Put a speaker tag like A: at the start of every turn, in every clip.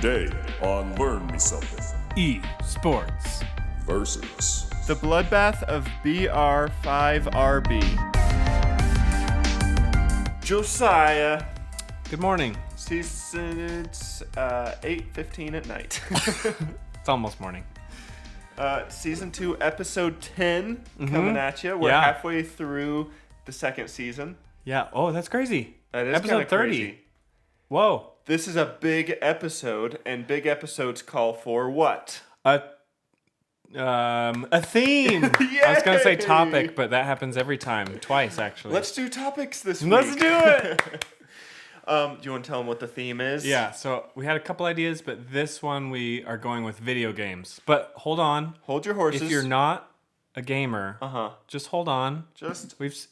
A: Today on Learn Me Something
B: Esports
A: versus
C: The Bloodbath of B-R5RB. Josiah.
B: Good morning.
C: Season, it's 8:15 at night.
B: It's almost morning.
C: Season 2, episode 10 coming at you. We're halfway through the second season.
B: Yeah. Oh, that's crazy.
C: That is
B: episode 30.
C: Crazy.
B: Whoa.
C: This is a big episode, and big episodes call for what?
B: A theme. I was gonna say topic, but that happens every time. Twice, actually.
C: Let's do topics this week.
B: Let's do it.
C: Do you want to tell them what the theme is?
B: Yeah. So we had a couple ideas, but this one we are going with video games. But hold on.
C: Hold your horses.
B: If you're not a gamer, just hold on.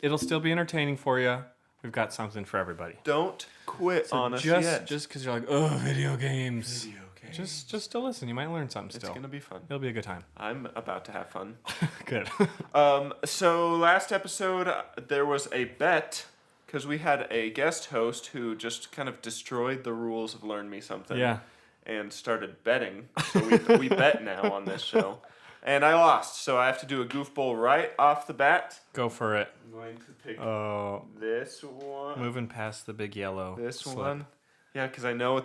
B: It'll still be entertaining for you. We've got something for everybody.
C: Don't quit on us yet.
B: Just because you're like, oh, video games. Just still listen. You might learn something still.
C: It's gonna be fun.
B: It'll be a good time.
C: I'm about to have fun.
B: Good.
C: So last episode there was a bet because we had a guest host who just kind of destroyed the rules of Learn Me Something.
B: Yeah.
C: And started betting. So we bet now on this show. And I lost, so I have to do a goofball right off the bat.
B: Go for it.
C: I'm going to pick this one.
B: Moving past the big yellow.
C: This
B: slip.
C: one. Yeah, because I know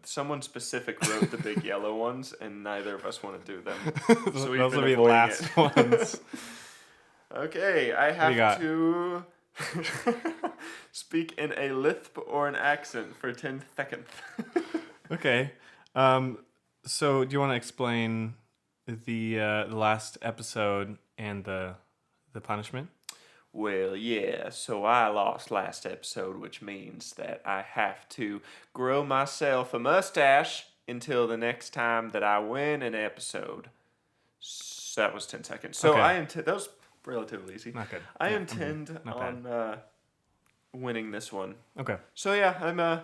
C: someone specific wrote the big yellow ones, and neither of us want to do them. So
B: Those will be the last ones.
C: Okay, I have to speak in a lisp or an accent for 10 seconds.
B: Okay. So do you want to explain the last episode and the punishment?
C: Well, yeah, so I lost last episode, which means that I have to grow myself a mustache until the next time that I win an episode. So that was 10 seconds. So
B: Okay.
C: that was relatively easy.
B: Not good.
C: I
B: Yeah,
C: intend on winning this one.
B: Okay.
C: So yeah, I'm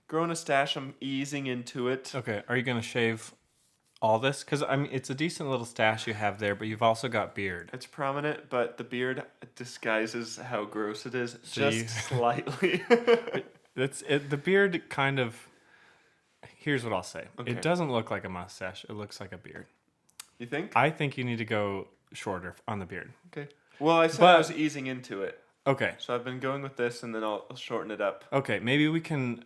C: growing a stash. I'm easing into it.
B: Okay. Are you going to shave all this? Because, I mean, it's a decent little stash you have there, but you've also got beard.
C: It's prominent, but the beard disguises how gross it is
B: So
C: just slightly.
B: The beard kind of... Here's what I'll say.
C: Okay.
B: It doesn't look like a mustache. It looks like a beard.
C: You think?
B: I think you need to go shorter on the beard.
C: Okay. Well, I said I was easing into it.
B: Okay.
C: So I've been going with this, and then I'll shorten it up.
B: Okay. Maybe we can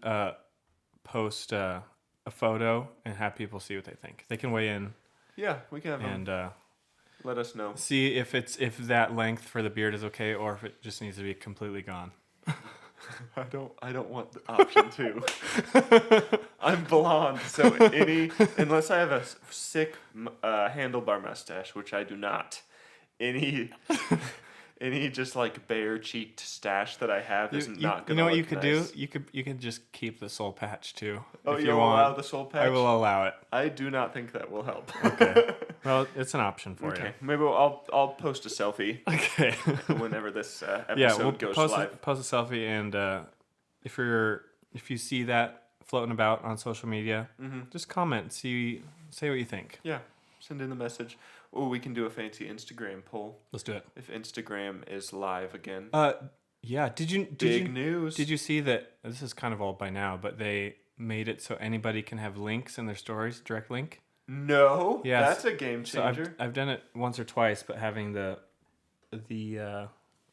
B: post a photo and have people see what they think. They can weigh in
C: Yeah, we can have
B: and
C: let us know.
B: see if that length for the beard is okay or if it just needs to be completely gone.
C: I don't want the option 2. I'm blonde, so unless I have a sick handlebar mustache, which I do not, any just like bare cheeked stash that I have is not gonna.
B: You know what
C: look
B: you could
C: nice.
B: do? You can just keep the soul patch too.
C: Oh,
B: if
C: you'll
B: want.
C: allow the soul patch?
B: I will allow it.
C: I do not think that will help.
B: Okay. Well, it's an option for you.
C: Okay. Maybe I'll post a selfie
B: Okay.
C: whenever this episode goes live.
B: Post a selfie, and if you see that floating about on social media, just comment, say what you think.
C: Yeah, send in the message. Oh, we can do a fancy Instagram poll.
B: Let's do it.
C: If Instagram is live again.
B: Yeah.
C: Big news.
B: Did you see that? This is kind of old by now, but they made it so anybody can have links in their stories, direct link.
C: No,
B: Yes.
C: that's a game changer.
B: So I've done it once or twice, but having the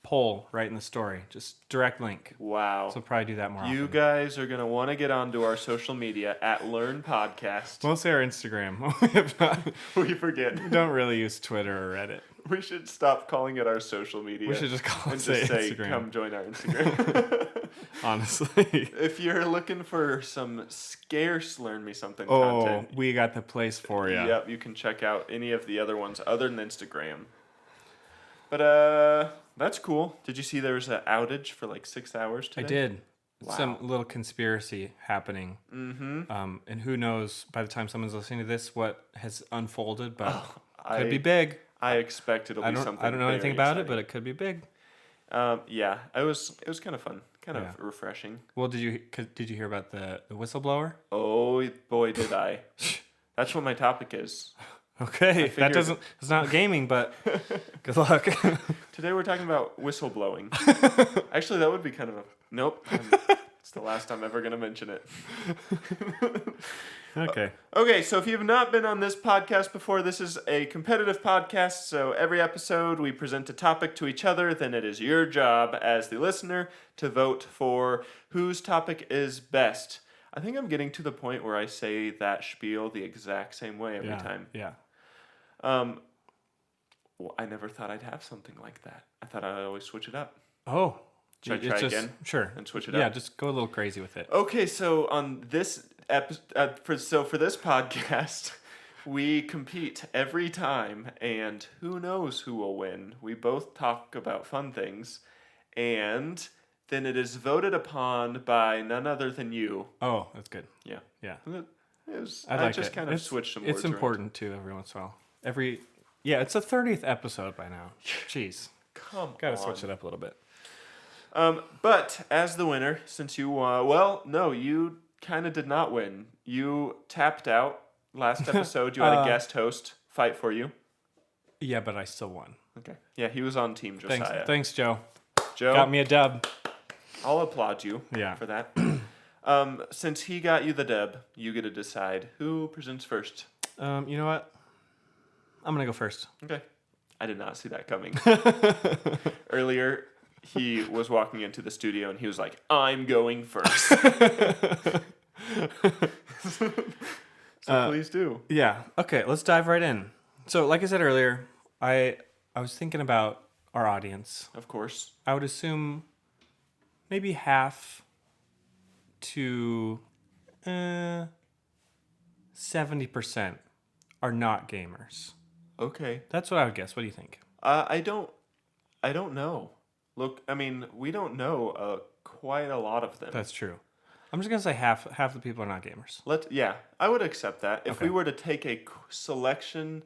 B: poll right in the story, just direct link.
C: Wow.
B: So probably do that more often.
C: You guys are going to want to get onto our social media at Learn Podcast.
B: Mostly our Instagram.
C: We forget.
B: We don't really use Twitter or Reddit.
C: We should stop calling it our social media.
B: We should just call it
C: and just say,
B: Instagram.
C: come join our Instagram.
B: Honestly.
C: If you're looking for some scarce Learn Me Something content.
B: Oh, we got the place for you.
C: Yep, you can check out any of the other ones other than Instagram. But that's cool. Did you see there was an outage for like 6 hours today?
B: I did.
C: Wow.
B: Some little conspiracy happening. Mm-hmm. And who knows, by the time someone's listening to this, what has unfolded, but could be big.
C: I expect it'll be something.
B: I don't know anything about
C: exciting.
B: it, but it could be big.
C: Yeah, it was kind of fun, kind of refreshing.
B: Well, did you hear about the whistleblower?
C: Oh boy, did I! That's what my topic is.
B: Okay, it's not gaming, but good luck.
C: Today we're talking about whistleblowing. Actually, that would be kind of nope. It's the last I'm ever going to mention it.
B: Okay.
C: Okay, so if you've not been on this podcast before, this is a competitive podcast. So every episode we present a topic to each other. Then it is your job as the listener to vote for whose topic is best. I think I'm getting to the point where I say that spiel the exact same way every time.
B: Yeah.
C: Well, I never thought I'd have something like that. I thought I'd always switch it up.
B: Oh.
C: Should I try again?
B: Sure.
C: And switch it
B: Yeah,
C: up?
B: just go a little crazy with it.
C: Okay, so on this for this podcast, we compete every time, and who knows who will win. We both talk about fun things, and then it is voted upon by none other than you.
B: Oh, that's good.
C: Yeah.
B: Yeah.
C: I just kind of switched some words
B: It's important, too, every once in a while. It's the 30th episode by now. Jeez. Gotta switch it up a little bit.
C: But as the winner, since you you kind of did not win. You tapped out last episode. You had a guest host fight for you.
B: Yeah, but I still won.
C: Okay. Yeah, he was on Team Josiah.
B: Thanks, Joe.
C: Joe,
B: got me a dub.
C: I'll applaud you for that. Since he got you the dub, you get to decide who presents first.
B: You know what? I'm going to go first.
C: Okay. I did not see that coming. Earlier, he was walking into the studio and he was like, I'm going first. So please do.
B: Yeah. Okay, let's dive right in. So like I said earlier, I was thinking about our audience.
C: Of course.
B: I would assume maybe half to 70% are not gamers.
C: Okay.
B: That's what I would guess. What do you think?
C: I don't know. Look, I mean, we don't know quite a lot of them.
B: That's true. I'm just gonna say half the people are not gamers.
C: I would accept that. If
B: Okay.
C: we were to take a selection,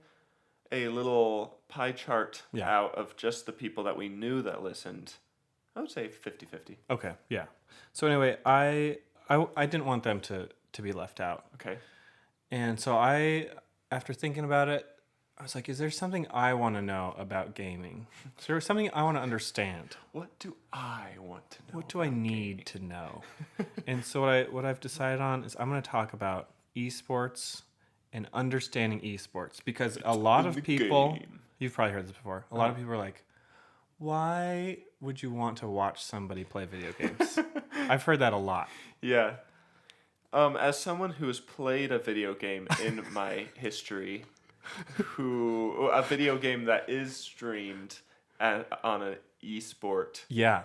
C: a little pie chart out of just the people that we knew that listened, I would say 50-50.
B: Okay, yeah. So anyway, I didn't want them to be left out.
C: Okay.
B: And so after thinking about it, I was like, is there something I want to know about gaming? Is there something I want to understand?
C: What do I want to know?
B: What do I need to know? And so what I've decided on is I'm going to talk about esports and understanding esports, because a lot of people, you've probably heard this before, a lot of people are like, why would you want to watch somebody play video games? I've heard that a lot.
C: Yeah. As someone who has played a video game in my history, a video game that is streamed on an esport,
B: Yeah.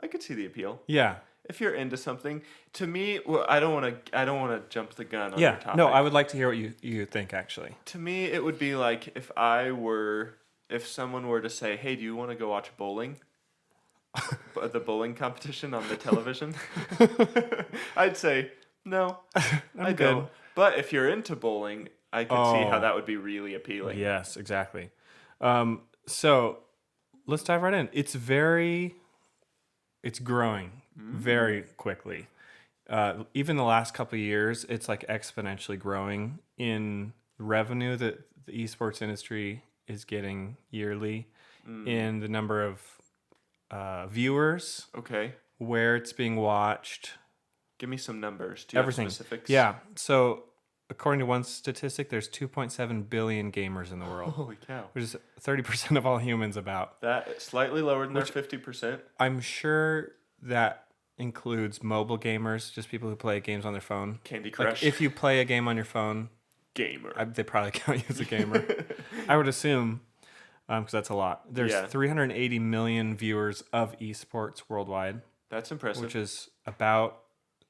C: I could see the appeal.
B: Yeah.
C: If you're into something, to me, I don't want to jump the gun on your topic.
B: No, I would like to hear what you think, actually.
C: To me, it would be like if someone were to say, "Hey, do you want to go watch bowling?" The bowling competition on the television, I'd say no, I don't. But if you're into bowling, I could see how that would be really appealing.
B: Yes, exactly. So let's dive right in. It's growing very quickly. Even the last couple of years, it's like exponentially growing in revenue that the esports industry is getting yearly, in the number of viewers,
C: Okay.
B: where it's being watched.
C: Give me some numbers. Do you
B: Everything.
C: have specifics?
B: Yeah. So according to one statistic, there's 2.7 billion gamers in the world,
C: Holy cow.
B: which is 30% of all humans about.
C: That slightly lower than their 50%.
B: I'm sure that includes mobile gamers, just people who play games on their phone.
C: Candy Crush.
B: Like if you play a game on your phone,
C: Gamer.
B: they probably count you as a gamer. I would assume, because that's a lot. There's 380 million viewers of esports worldwide.
C: That's impressive.
B: Which is about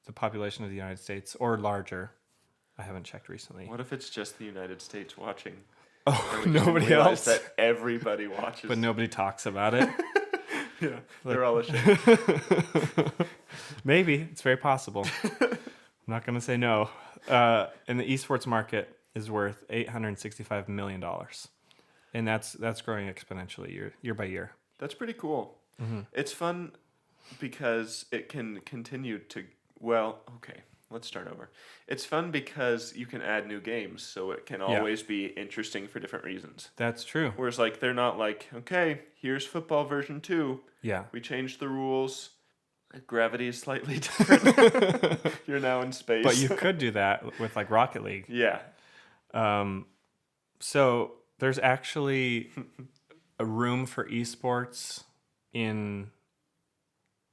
B: the population of the United States, or larger. I haven't checked recently.
C: What if it's just the United States watching?
B: Oh,
C: And we
B: nobody
C: realize
B: else?
C: that everybody watches.
B: But nobody talks about it.
C: Yeah, they're all ashamed.
B: Maybe. It's very possible. I'm not going to say no. And the esports market is worth $865 million. And that's growing exponentially year by year.
C: That's pretty cool.
B: Mm-hmm.
C: It's fun because it can continue to... let's start over. It's fun because you can add new games, so it can always be interesting for different reasons.
B: That's true.
C: Whereas, they're not like, okay, here's football version 2.
B: Yeah.
C: We changed the rules. Gravity is slightly different. You're now in space.
B: But you could do that with like Rocket League.
C: Yeah.
B: So there's actually a room for esports in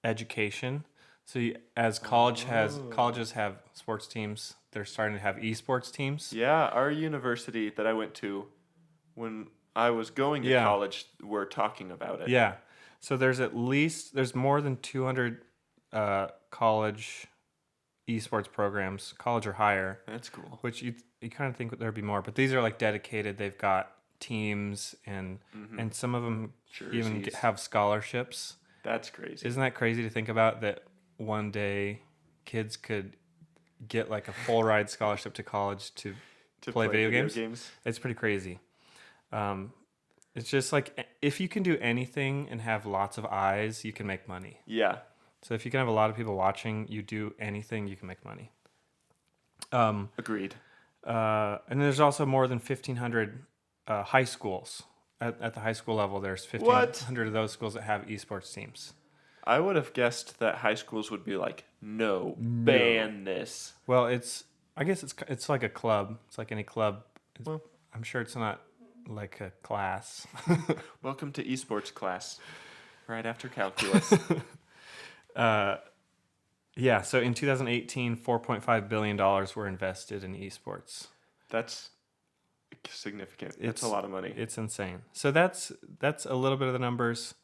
B: education. So as colleges have sports teams, they're starting to have esports teams.
C: Yeah, our university that I went to when I was going to college were talking about it.
B: Yeah. So there's more than 200 college esports programs, college or higher.
C: That's cool.
B: Which you kind of think there'd be more, but these are like dedicated. They've got teams and some of them even have scholarships.
C: That's crazy.
B: Isn't that crazy to think about that one day kids could get like a full ride scholarship to college to play video games? It's pretty crazy. It's just like if you can do anything and have lots of eyes, you can make money.
C: Yeah.
B: So if you can have a lot of people watching, you do anything, you can make money.
C: Agreed.
B: And there's also more than 1,500 high schools. At the high school level, there's 1,500 of those schools that have esports teams.
C: I would have guessed that high schools would be like, no, ban this.
B: Well, I guess it's like a club. It's like any club. Well, I'm sure it's not like a class.
C: Welcome to esports class, right after calculus.
B: Yeah, so in 2018, $4.5 billion were invested in esports.
C: That's significant. It's a lot of money.
B: It's insane. So that's a little bit of the numbers.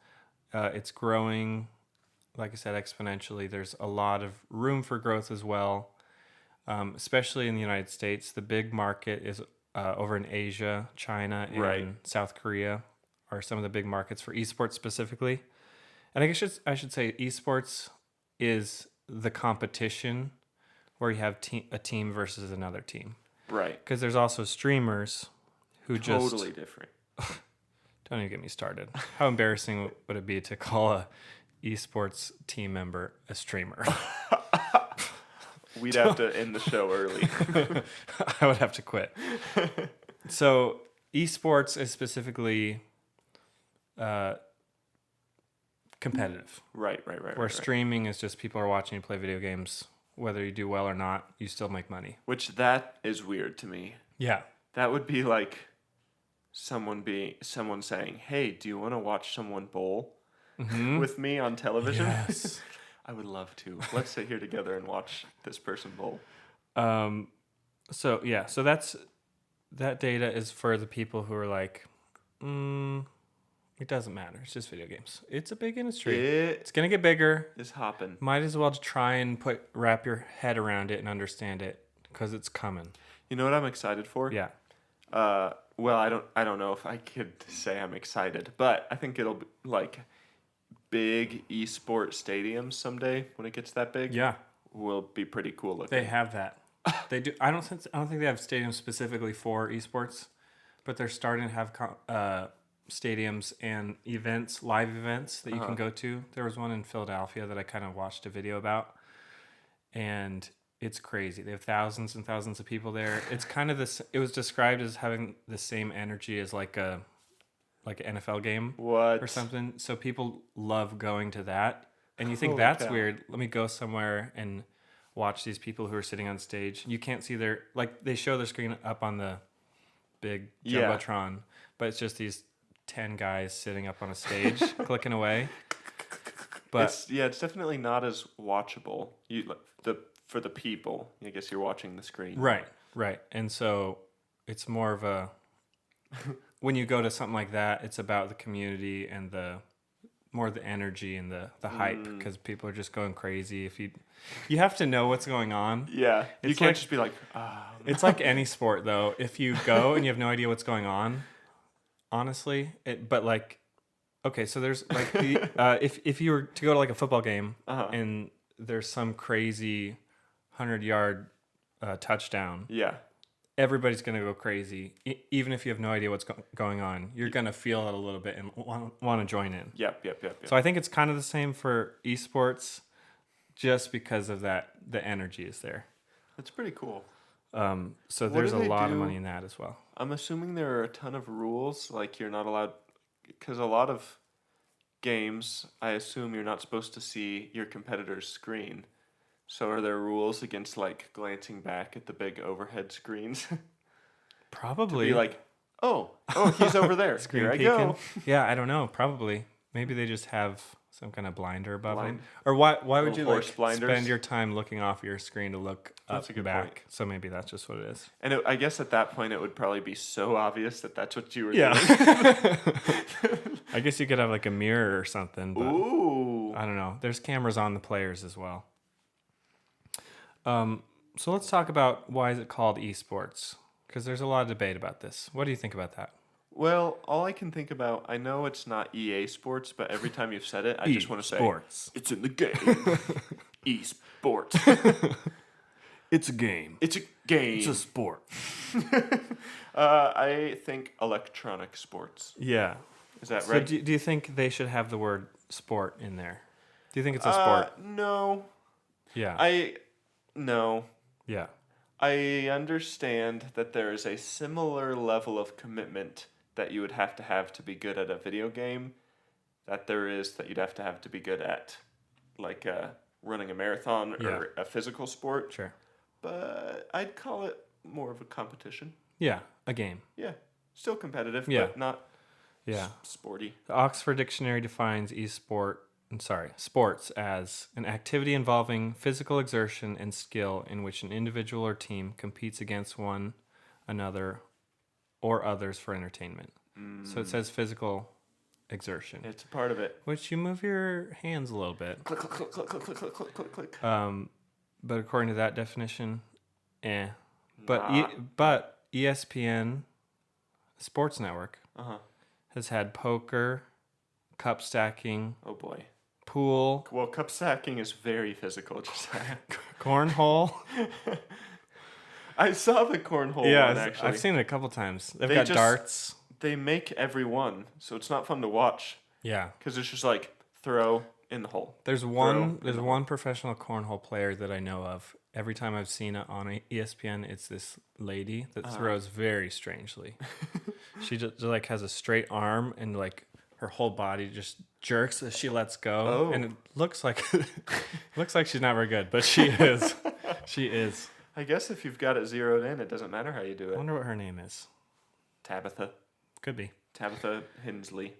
B: It's growing, like I said, exponentially. There's a lot of room for growth as well, especially in the United States. The big market is over in Asia, China, and South Korea are some of the big markets for esports specifically. And I guess I should say esports is the competition where you have a team versus another team.
C: Right.
B: Because there's also streamers who just...
C: Totally different.
B: Don't even get me started. How embarrassing would it be to call a esports team member a streamer?
C: We'd have to end the show early.
B: I would have to quit. So esports is specifically competitive.
C: Right.
B: Where streaming is just people are watching you play video games. Whether you do well or not, you still make money.
C: Which that is weird to me.
B: Yeah.
C: That would be like someone saying, "Hey, do you want to watch someone bowl with me on television?"
B: Yes.
C: I would love to. Let's sit here together and watch this person bowl.
B: So that data is for the people who are like, it doesn't matter. It's just video games. It's a big industry. It's gonna get bigger.
C: It's hopping.
B: Might as well try and wrap your head around it and understand it because it's coming.
C: You know what I'm excited for?
B: Yeah.
C: Well, I don't know if I could say I'm excited, but I think it'll be like big esports stadiums someday when it gets that big.
B: Yeah.
C: Will be pretty cool looking.
B: They have that. They do. I don't think they have stadiums specifically for esports, but they're starting to have stadiums and live events that you can go to. There was one in Philadelphia that I kind of watched a video about, and it's crazy. They have thousands and thousands of people there. It's kind of this. It was described as having the same energy as like an NFL game or something. So people love going to that, and you think that's weird. Let me go somewhere and watch these people who are sitting on stage. You can't see they show their screen up on the big jumbotron, but it's just these 10 guys sitting up on a stage clicking away. But
C: it's definitely not as watchable. For the people, I guess you're watching the screen.
B: Right. And so it's more of a when you go to something like that, it's about the community and more the energy and the hype because people are just going crazy. If you have to know what's going on.
C: Yeah, you can't just be like.
B: It's like any sport though. If you go and you have no idea what's going on, honestly, okay, so there's like if you were to go to like a football game and there's some crazy 100-yard touchdown.
C: Yeah.
B: Everybody's going to go crazy. Even if you have no idea what's going on, you're going to feel it a little bit and want to join in.
C: Yep.
B: So I think it's kind of the same for esports just because of that, the energy is there.
C: That's pretty cool.
B: So there's a lot of money in that as well.
C: I'm assuming there are a ton of rules, like you're not allowed, because a lot of games, I assume you're not supposed to see your competitor's screen. So are there rules against like glancing back at the big overhead screens?
B: Probably.
C: Be like, oh, he's over there.
B: Screen
C: Here I
B: peeking.
C: go.
B: Yeah, I don't know. Probably. Maybe they just have some kind of blinder above
C: Blind.
B: them. Or why would
C: Little
B: you
C: horse blinders.
B: spend your time looking off your screen to look
C: That's
B: up
C: a good
B: back?
C: point.
B: So maybe that's just what it is.
C: And I guess at that point it would probably be so obvious that that's what you were
B: Yeah.
C: doing.
B: I guess you could have like a mirror or something. But
C: Ooh.
B: I don't know. There's cameras on the players as well. So let's talk about why is it called esports? Because there's a lot of debate about this. What do you think about that?
C: Well, all I can think about, I know it's not EA Sports, but every time you've said it, I just want to say,
B: Sports.
C: it's in the game. Esports.
B: It's a game.
C: It's a game.
B: It's a sport.
C: I think electronic sports.
B: Yeah.
C: Is that
B: So
C: right?
B: do you think they should have the word sport in there? Do you think it's a sport?
C: No.
B: Yeah.
C: No.
B: Yeah.
C: I understand that there is a similar level of commitment that you would have to be good at a video game that there is that you'd have to be good at like running a marathon or a physical sport.
B: Sure.
C: But I'd call it more of a competition.
B: Yeah. A game.
C: Yeah. Still competitive,
B: Yeah.
C: but not
B: Yeah.
C: sporty.
B: The Oxford Dictionary defines sports as an activity involving physical exertion and skill in which an individual or team competes against one another or others for entertainment. So it says physical exertion,
C: It's a part of it.
B: which you move your hands a little bit.
C: Click, click, click, click, click, click, click, click, click.
B: But according to that definition, But
C: Nah.
B: but ESPN Sports Network
C: Uh-huh.
B: has had poker, cup stacking,
C: Oh boy.
B: pool,
C: Well, cup stacking is very physical, Josiah.
B: cornhole.
C: I saw the cornhole
B: Yeah,
C: one actually.
B: I've seen it a couple times. They've
C: They
B: got
C: just-
B: darts.
C: They make every one, so it's not fun to watch
B: Yeah.
C: because it's just like throw in the hole.
B: There's
C: Throw
B: one
C: in
B: there's
C: the
B: one professional cornhole player that I know of. Every time I've seen it on ESPN, it's this lady that throws very strangely. She just like has a straight arm and like her whole body just jerks as she lets go,
C: Oh.
B: and it looks like she's not very good, but she is. She is.
C: I guess if you've got it zeroed in, it doesn't matter how you do
B: I
C: it.
B: wonder what her name is.
C: Tabitha.
B: Could be.
C: Tabitha Hensley.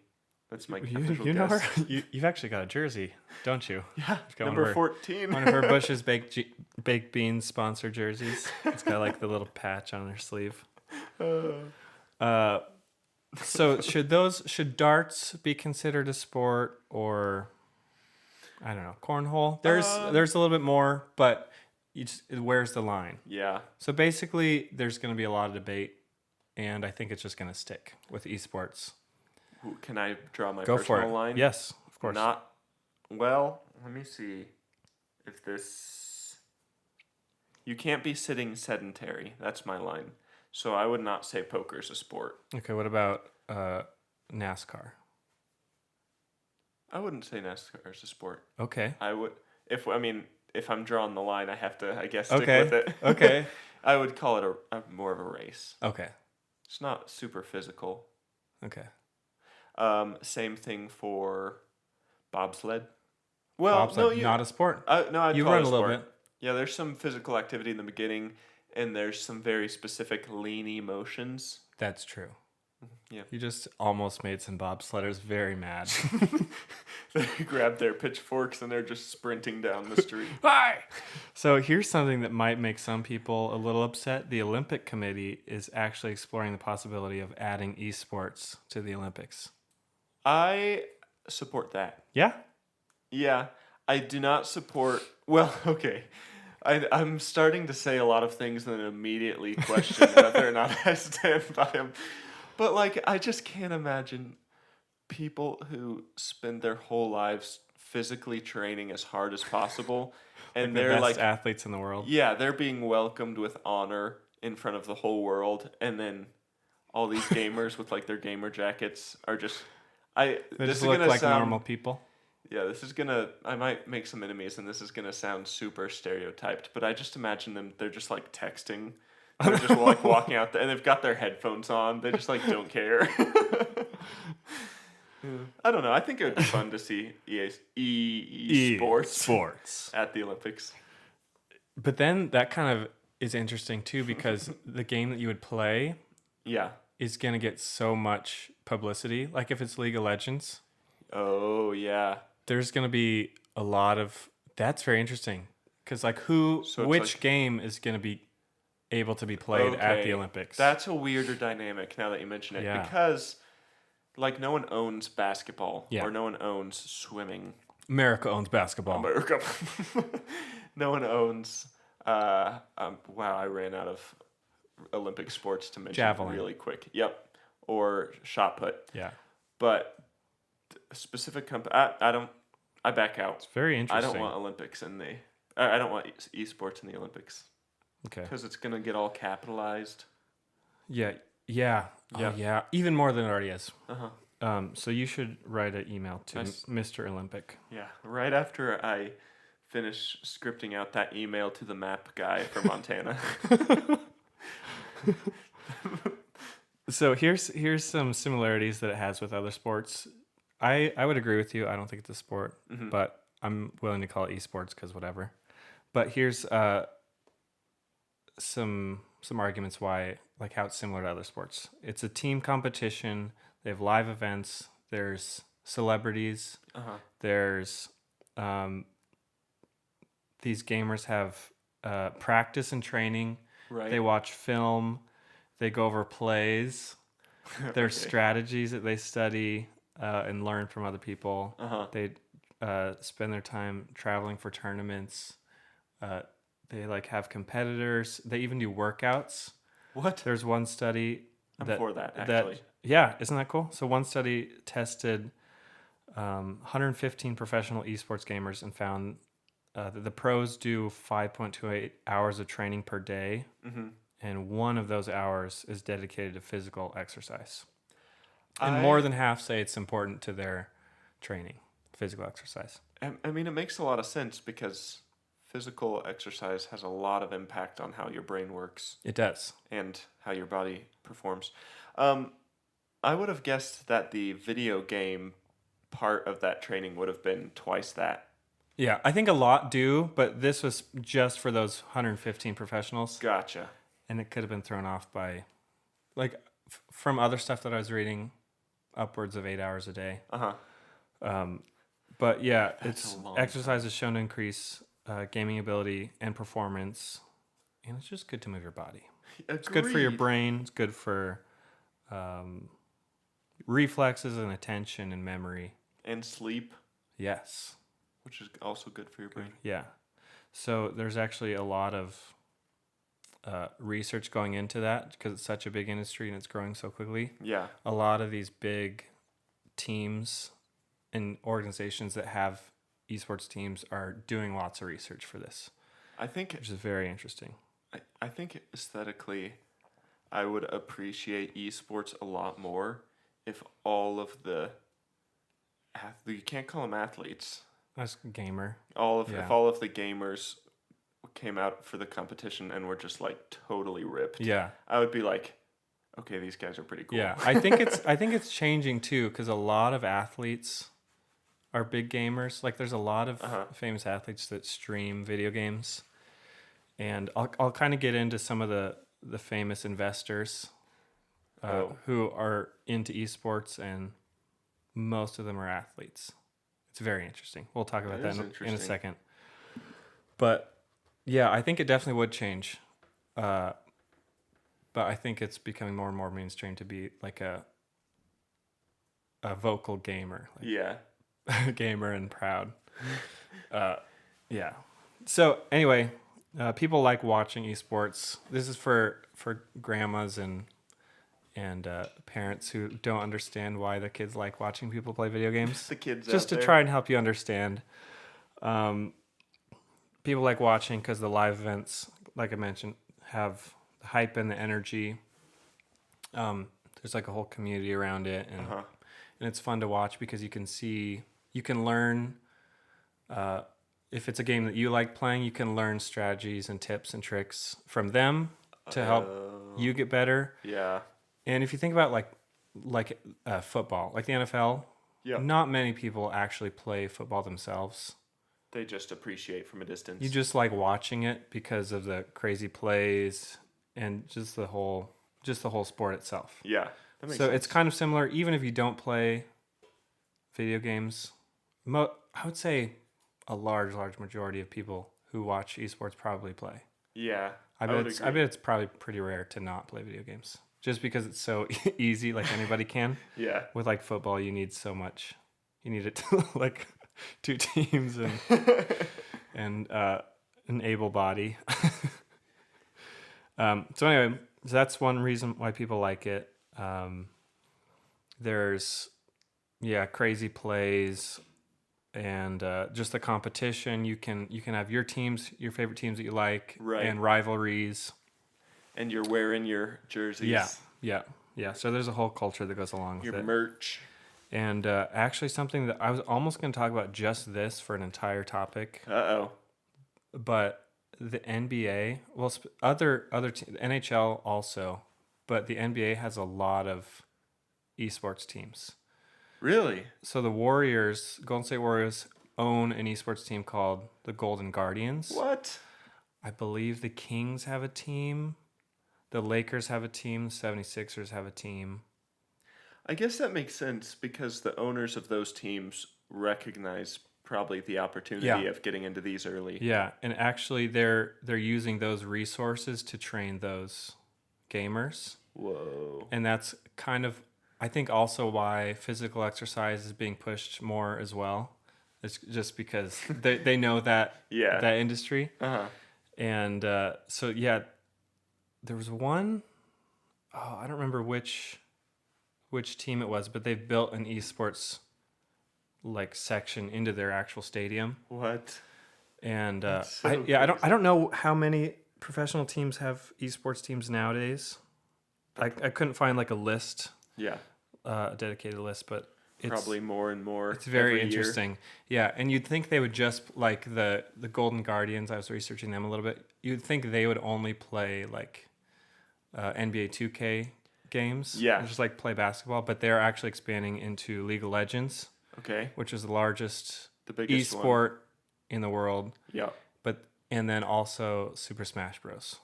C: That's my
B: You
C: official
B: know
C: guess.
B: her? You've actually got a jersey, don't you?
C: Yeah,
B: got one
C: number
B: of her-
C: 14.
B: One of her Bush's baked beans sponsor jerseys. It's got like the little patch on her sleeve. So should darts be considered a sport, or I don't know, cornhole? There's a little bit more, but where's the line?
C: Yeah.
B: So basically, there's going to be a lot of debate, and I think it's just going to stick with esports.
C: Ooh, can I draw my
B: Go
C: personal
B: for it.
C: line?
B: Yes, of course.
C: Well, let me see if this. You can't be sitting sedentary. That's my line. So I would not say poker's a sport.
B: Okay, what about NASCAR?
C: I wouldn't say NASCAR is a sport.
B: Okay.
C: I would if I'm drawing the line, I have to stick
B: Okay.
C: with it.
B: Okay.
C: I would call it a more of a race.
B: Okay.
C: It's not super physical.
B: Okay.
C: Same thing for bobsled. Well,
B: Bobsled,
C: no,
B: not a sport.
C: no, I'd
B: You
C: call it
B: run a little
C: sport.
B: bit.
C: Yeah, there's some physical activity in the beginning, and there's some very specific leany motions.
B: That's true.
C: Yeah.
B: You just almost made some bobsledders very mad.
C: They grab their pitchforks and they're just sprinting down the street.
B: Hi! So here's something that might make some people a little upset. The Olympic Committee is actually exploring the possibility of adding esports to the Olympics.
C: I support that.
B: Yeah?
C: Yeah, I do not support. Well, okay. I'm starting to say a lot of things and then immediately question whether or not I stand by them. But, like, I just can't imagine people who spend their whole lives physically training as hard as possible. And
B: The
C: they're,
B: best
C: like,
B: athletes in the world.
C: yeah, they're being welcomed with honor in front of the whole world. And then all these gamers with, like, their gamer jackets are just...
B: They
C: this
B: just
C: is
B: look
C: gonna
B: like
C: sound,
B: normal people.
C: Yeah, this is gonna... I might make some enemies, and this is gonna sound super stereotyped, but I just imagine them, they're just, like, texting. They're just, like, walking out there, and they've got their headphones on. They just, like, don't care. I don't know. I think it would be fun to see sports at the Olympics.
B: But then that kind of is interesting too, because the game that you would play
C: Yeah.
B: is going to get so much publicity. Like if it's League of Legends,
C: Oh, yeah.
B: there's going to be a lot of. That's very interesting, because like which game is going to be able to be played at the Olympics?
C: That's a weirder dynamic now that you mention it.
B: Yeah.
C: Because, like, no one owns basketball
B: Yeah.
C: or no one owns swimming.
B: America owns basketball.
C: America. No one owns. Wow, I ran out of Olympic sports to mention
B: Javelin.
C: really quick. Yep. Or shot put.
B: Yeah.
C: But a specific company, I back out.
B: It's very
C: I
B: interesting.
C: don't want Olympics in the. I don't want esports in the Olympics.
B: Okay.
C: Because it's gonna get all capitalized.
B: Yeah. Yeah.
C: Yeah.
B: Oh, yeah. Even more than it already is.
C: Uh-huh.
B: So you should write an email to Mr. Olympic.
C: Yeah. Right after I finish scripting out that email to the map guy from Montana.
B: So here's some similarities that it has with other sports. I would agree with you. I don't think it's a sport, but I'm willing to call it esports because whatever. But here's some arguments why, like how it's similar to other sports. It's a team competition. They have live events. There's celebrities. There's these gamers have practice and training.
C: Right.
B: They watch film. They go over plays. There's strategies that they study and learn from other people. They spend their time traveling for tournaments. They like have competitors. They even do workouts.
C: What?
B: There's one study
C: I'm for that, actually.
B: Yeah, isn't that cool? So one study tested 115 professional esports gamers and found that the pros do 5.28 hours of training per day, and one of those hours is dedicated to physical exercise. And more than half say it's important to their training, physical exercise.
C: I mean, it makes a lot of sense because physical exercise has a lot of impact on how your brain works.
B: It does.
C: And how your body performs. I would have guessed that the video game part of that training would have been twice that.
B: Yeah, I think a lot do, but this was just for those 115 professionals.
C: Gotcha.
B: And it could have been thrown off by, like, from other stuff that I was reading, upwards of 8 hours a day. But yeah, exercise is shown to increase gaming ability and performance, and it's just good to move your body. It's good for your brain. It's good for reflexes and attention and memory.
C: And sleep.
B: Yes.
C: Which is also good for your brain.
B: Yeah. So there's actually a lot of research going into that because it's such a big industry and it's growing so quickly.
C: Yeah.
B: A lot of these big teams and organizations that have esports teams are doing lots of research for this. Which is very interesting.
C: I think aesthetically, I would appreciate esports a lot more if all of the you can't call them athletes.
B: That's gamer.
C: If all of the gamers came out for the competition and were just like totally ripped.
B: Yeah.
C: I would be like, okay, these guys are pretty cool.
B: Yeah, I think it's changing too because a lot of athletes are big gamers. Like there's a lot of famous athletes that stream video games, and I'll kind of get into some of the famous investors who are into esports, and most of them are athletes. It's very interesting. We'll talk about that in a second. But yeah, I think it definitely would change. But I think it's becoming more and more mainstream to be like a vocal gamer. Like
C: yeah.
B: Gamer and proud. Yeah. So anyway, people like watching esports. This is for grandmas and parents who don't understand why their kids like watching people play video games.
C: The kids
B: just to try and help you understand. People like watching because the live events, like I mentioned, have the hype and the energy. There's like a whole community around it, and it's fun to watch because you can learn. If it's a game that you like playing, you can learn strategies and tips and tricks from them to help you get better.
C: Yeah.
B: And if you think about like football, like the NFL,
C: Yep.
B: not many people actually play football themselves.
C: They just appreciate from a distance.
B: You just like watching it because of the crazy plays and just the whole sport itself.
C: Yeah. That makes
B: So
C: sense.
B: it's kind of similar, even if you don't play video games. I would say a large majority of people who watch esports probably play.
C: Yeah.
B: I
C: would
B: bet
C: agree.
B: it's probably pretty rare to not play video games, just because it's so easy. Like anybody can.
C: Yeah.
B: With like football, you need so much. You need it to like 2 teams and an able body. So anyway, that's one reason why people like it. There's crazy plays and just the competition. You can have your favorite teams that you like,
C: Right.
B: and rivalries.
C: And you're wearing your jerseys.
B: Yeah. So there's a whole culture that goes along with
C: Your
B: it.
C: merch.
B: And actually, something that I was almost going to talk about just this for an entire topic,
C: Uh-oh.
B: but the NBA, well, other NHL also, but the NBA has a lot of esports teams.
C: Really?
B: So the Golden State Warriors, own an esports team called the Golden Guardians.
C: What?
B: I believe the Kings have a team. The Lakers have a team. The 76ers have a team.
C: I guess that makes sense because the owners of those teams recognize probably the opportunity of getting into these early.
B: Yeah, and actually they're using those resources to train those gamers.
C: Whoa.
B: And that's kind of, I think, also why physical exercise is being pushed more as well. It's just because they know that that industry.
C: Uh-huh.
B: And so there was one, I don't remember which team it was, but they've built an esports like section into their actual stadium.
C: What?
B: And
C: so
B: I don't know how many professional teams have esports teams nowadays. I couldn't find like a list.
C: Yeah.
B: A dedicated list, but it's
C: Probably more and more.
B: it's very
C: every year.
B: interesting. Yeah, and you'd think they would just like the Golden Guardians. I was researching them a little bit. You'd think they would only play like NBA 2K games.
C: Yeah.
B: Just like play basketball, but they're actually expanding into League of Legends,
C: Okay.
B: which is the largest
C: The biggest one.
B: esport in the world.
C: Yeah.
B: And then also Super Smash Bros.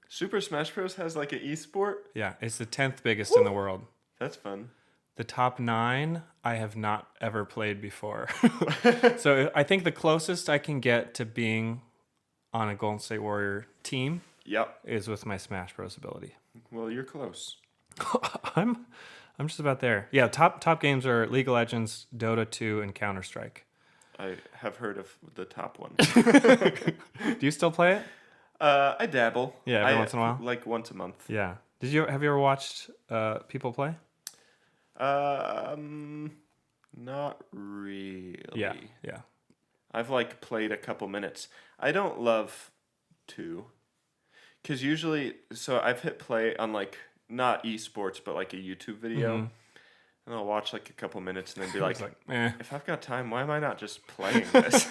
C: Super Smash Bros. Has like an esport?
B: Yeah, it's the 10th biggest in the world.
C: That's fun.
B: The top 9 I have not ever played before. So I think the closest I can get to being on a Golden State Warrior team
C: Yep.
B: is with my Smash Bros ability.
C: Well, you're close.
B: I'm just about there. Yeah, top games are League of Legends, Dota 2, and Counter-Strike.
C: I have heard of the top one.
B: Do you still play it?
C: I dabble.
B: Yeah, every once in a while?
C: Like once a month.
B: Yeah. Have you ever watched people play?
C: Not really.
B: Yeah.
C: I've like played a couple minutes. I don't love to, because usually, so I've hit play on like not esports, but like a YouTube video,
B: Mhm.
C: and I'll watch like a couple minutes and then be like,
B: It's like, eh.
C: if I've got time, why am I not just playing this?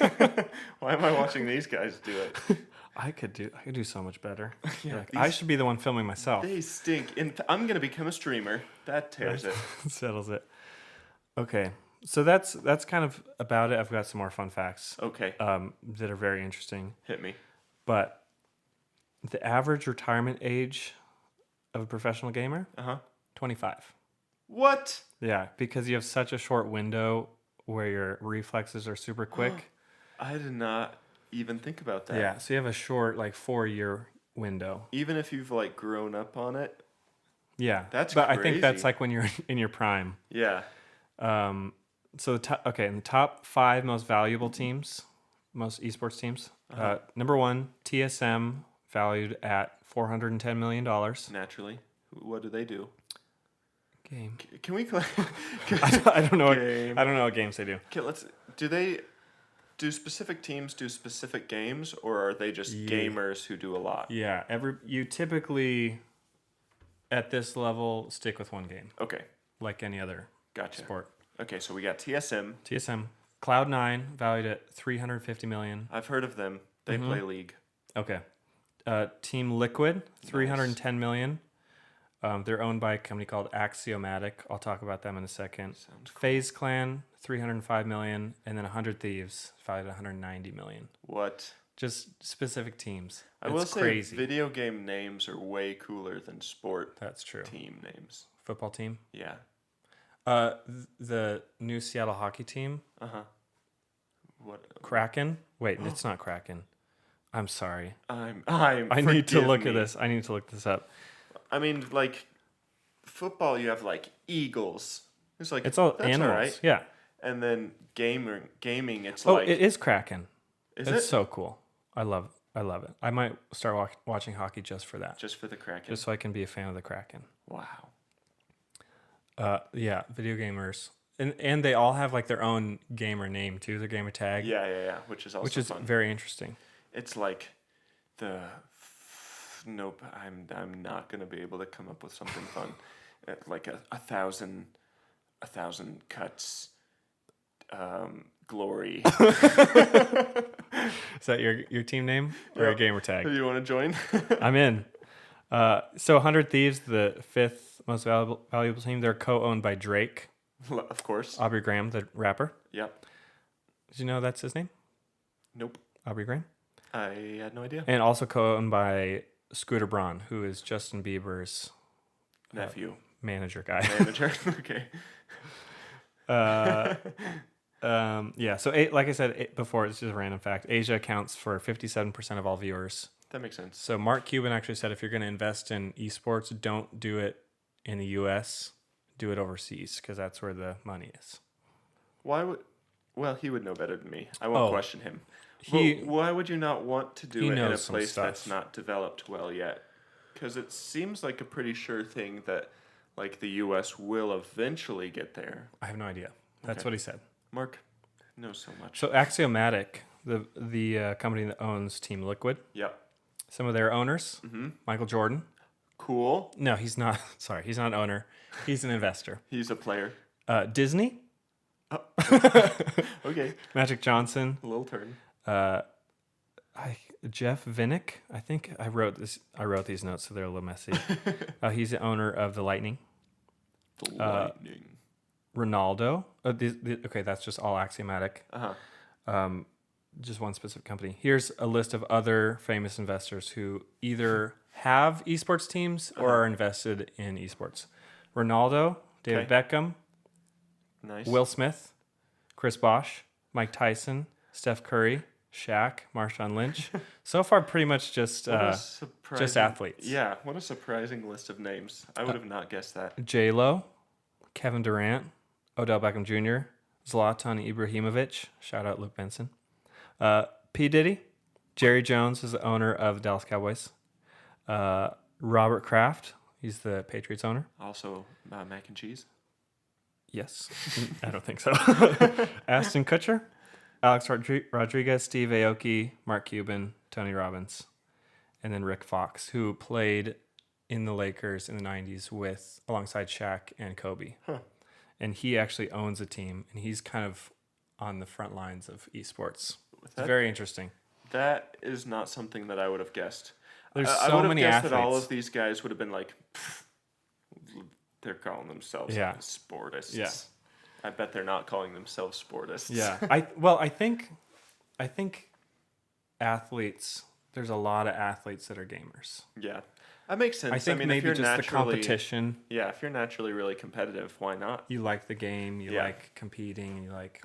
C: Why am I watching these guys do it?
B: I could do so much better.
C: Yeah,
B: Like, I should be the one filming myself.
C: They stink. I'm gonna become a streamer. That tears it.
B: Settles it. Okay, so that's kind of about it. I've got some more fun facts
C: Okay,
B: that are very interesting.
C: hit me.
B: But the average retirement age of a professional gamer, 25.
C: What?
B: Yeah, because you have such a short window where your reflexes are super quick.
C: I did not even think about that.
B: Yeah, so you have a short, like 4-year window.
C: Even if you've like grown up on it.
B: Yeah,
C: That's
B: but I think that's
C: crazy.
B: like when you're in your prime.
C: Yeah.
B: So in the top 5 most valuable teams, most esports teams. Number 1, TSM, valued at $410 million.
C: Naturally. What do they do?
B: Game.
C: Can we?
B: I don't know.
C: Game.
B: I don't know what games they do.
C: Okay, do specific teams do specific games, or are they just gamers who do a lot?
B: Yeah, you typically at this level stick with one game,
C: Okay,
B: like any other
C: gotcha.
B: sport.
C: Okay, so we got TSM.
B: TSM, Cloud9, valued at $350 million.
C: I've heard of them. They play League.
B: Okay. Team Liquid, $310 million. They're owned by a company called Axiomatic. I'll talk about them in a second.
C: Sounds cool.
B: FaZe Clan, 305 million, and then 100 Thieves, valued at 190 million.
C: What?
B: Just specific teams.
C: I will say video game names are way cooler than sport
B: That's true.
C: team names.
B: Football team.
C: Yeah.
B: The new Seattle hockey team.
C: What?
B: Kraken. Wait, it's not Kraken. I'm sorry.
C: I
B: need to look at this. I need to look this up.
C: I mean, like football, you have like Eagles.
B: It's all
C: that's
B: animals.
C: all right.
B: Yeah.
C: And then gaming, it's
B: Oh,
C: like
B: it is Kraken.
C: Is
B: it's
C: it?
B: so cool. I love it. I might start watching hockey just for that.
C: Just for the Kraken.
B: Just so I can be a fan of the Kraken.
C: Wow.
B: Yeah, video gamers. And they all have like their own gamer name too, their gamer tag.
C: Yeah. Which is also fun.
B: Very interesting.
C: It's like nope. I'm not gonna be able to come up with something fun. Like a thousand cuts. Glory.
B: Is that your team name or a gamer tag?
C: Do you want to join?
B: I'm in. So 100 Thieves, the fifth most valuable team, they're co-owned by Drake.
C: Of course.
B: Aubrey Graham, the rapper.
C: Yep.
B: Did you know that's his name?
C: Nope.
B: Aubrey Graham?
C: I had no idea.
B: And also co-owned by Scooter Braun, who is Justin Bieber's
C: nephew.
B: Manager guy.
C: Manager. Okay.
B: Yeah, so like I said before, it's just a random fact. Asia accounts for 57% of all viewers.
C: That makes sense.
B: So Mark Cuban actually said if you're going to invest in esports, don't do it in the U.S., do it overseas, because that's where the money is.
C: Well, he would know better than me. I won't question him. Why would you not want to do it in a place that's not developed well yet? Because it seems like a pretty sure thing that like the U.S. will eventually get there.
B: I have no idea. That's what he said.
C: Mark knows so much.
B: So Axiomatic, the company that owns Team Liquid.
C: Yep.
B: Some of their owners, Michael Jordan.
C: Cool.
B: No, he's not. Sorry, he's not an owner. He's an investor.
C: He's a player.
B: Disney.
C: Oh. Okay.
B: Magic Johnson.
C: A little turn.
B: Jeff Vinnick. I think I wrote these notes, so they're a little messy. He's the owner of the Lightning.
C: The Lightning.
B: Ronaldo. Okay, that's just all Axiomatic. Just one specific company. Here's a list of other famous investors who either have esports teams or are invested in esports. Ronaldo, David Beckham,
C: Nice.
B: Will Smith, Chris Bosh, Mike Tyson, Steph Curry, Shaq, Marshawn Lynch. So far, pretty much just athletes.
C: Yeah, what a surprising list of names. I would have not guessed that.
B: J-Lo, Kevin Durant, Odell Beckham Jr., Zlatan Ibrahimovic, shout out Luke Benson, P. Diddy, Jerry Jones is the owner of the Dallas Cowboys, Robert Kraft, he's the Patriots owner.
C: Also, mac and cheese?
B: Yes. I don't think so. Ashton Kutcher, Alex Rodriguez, Steve Aoki, Mark Cuban, Tony Robbins, and then Rick Fox, who played in the Lakers in the 90s alongside Shaq and Kobe. And he actually owns a team, and he's kind of on the front lines of esports. It's very interesting.
C: That is not something that I would have guessed.
B: There's
C: I
B: so
C: would have
B: many
C: guessed
B: athletes.
C: that all of these guys would have been like, they're calling themselves sportists.
B: Yeah.
C: I bet they're not calling themselves sportists.
B: Yeah. I think athletes, there's a lot of athletes that are gamers.
C: Yeah. That makes sense.
B: I think maybe
C: if you're
B: just the competition.
C: Yeah, if you're naturally really competitive, why not?
B: You like the game, you like competing, and you like,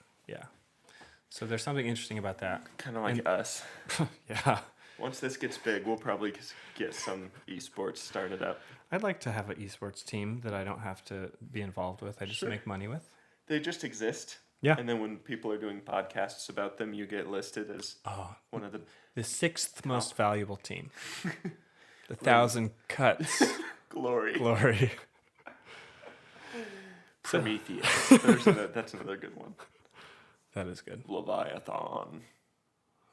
B: So there's something interesting about that.
C: Kind of like us.
B: Yeah.
C: Once this gets big, we'll probably get some esports started up.
B: I'd like to have an esports team that I don't have to be involved with. I just make money with.
C: They just exist.
B: Yeah.
C: And then when people are doing podcasts about them, you get listed as one of
B: the sixth most valuable team. The 1,000 cuts.
C: Glory. Prometheus. That's another good one.
B: That is good.
C: Leviathan.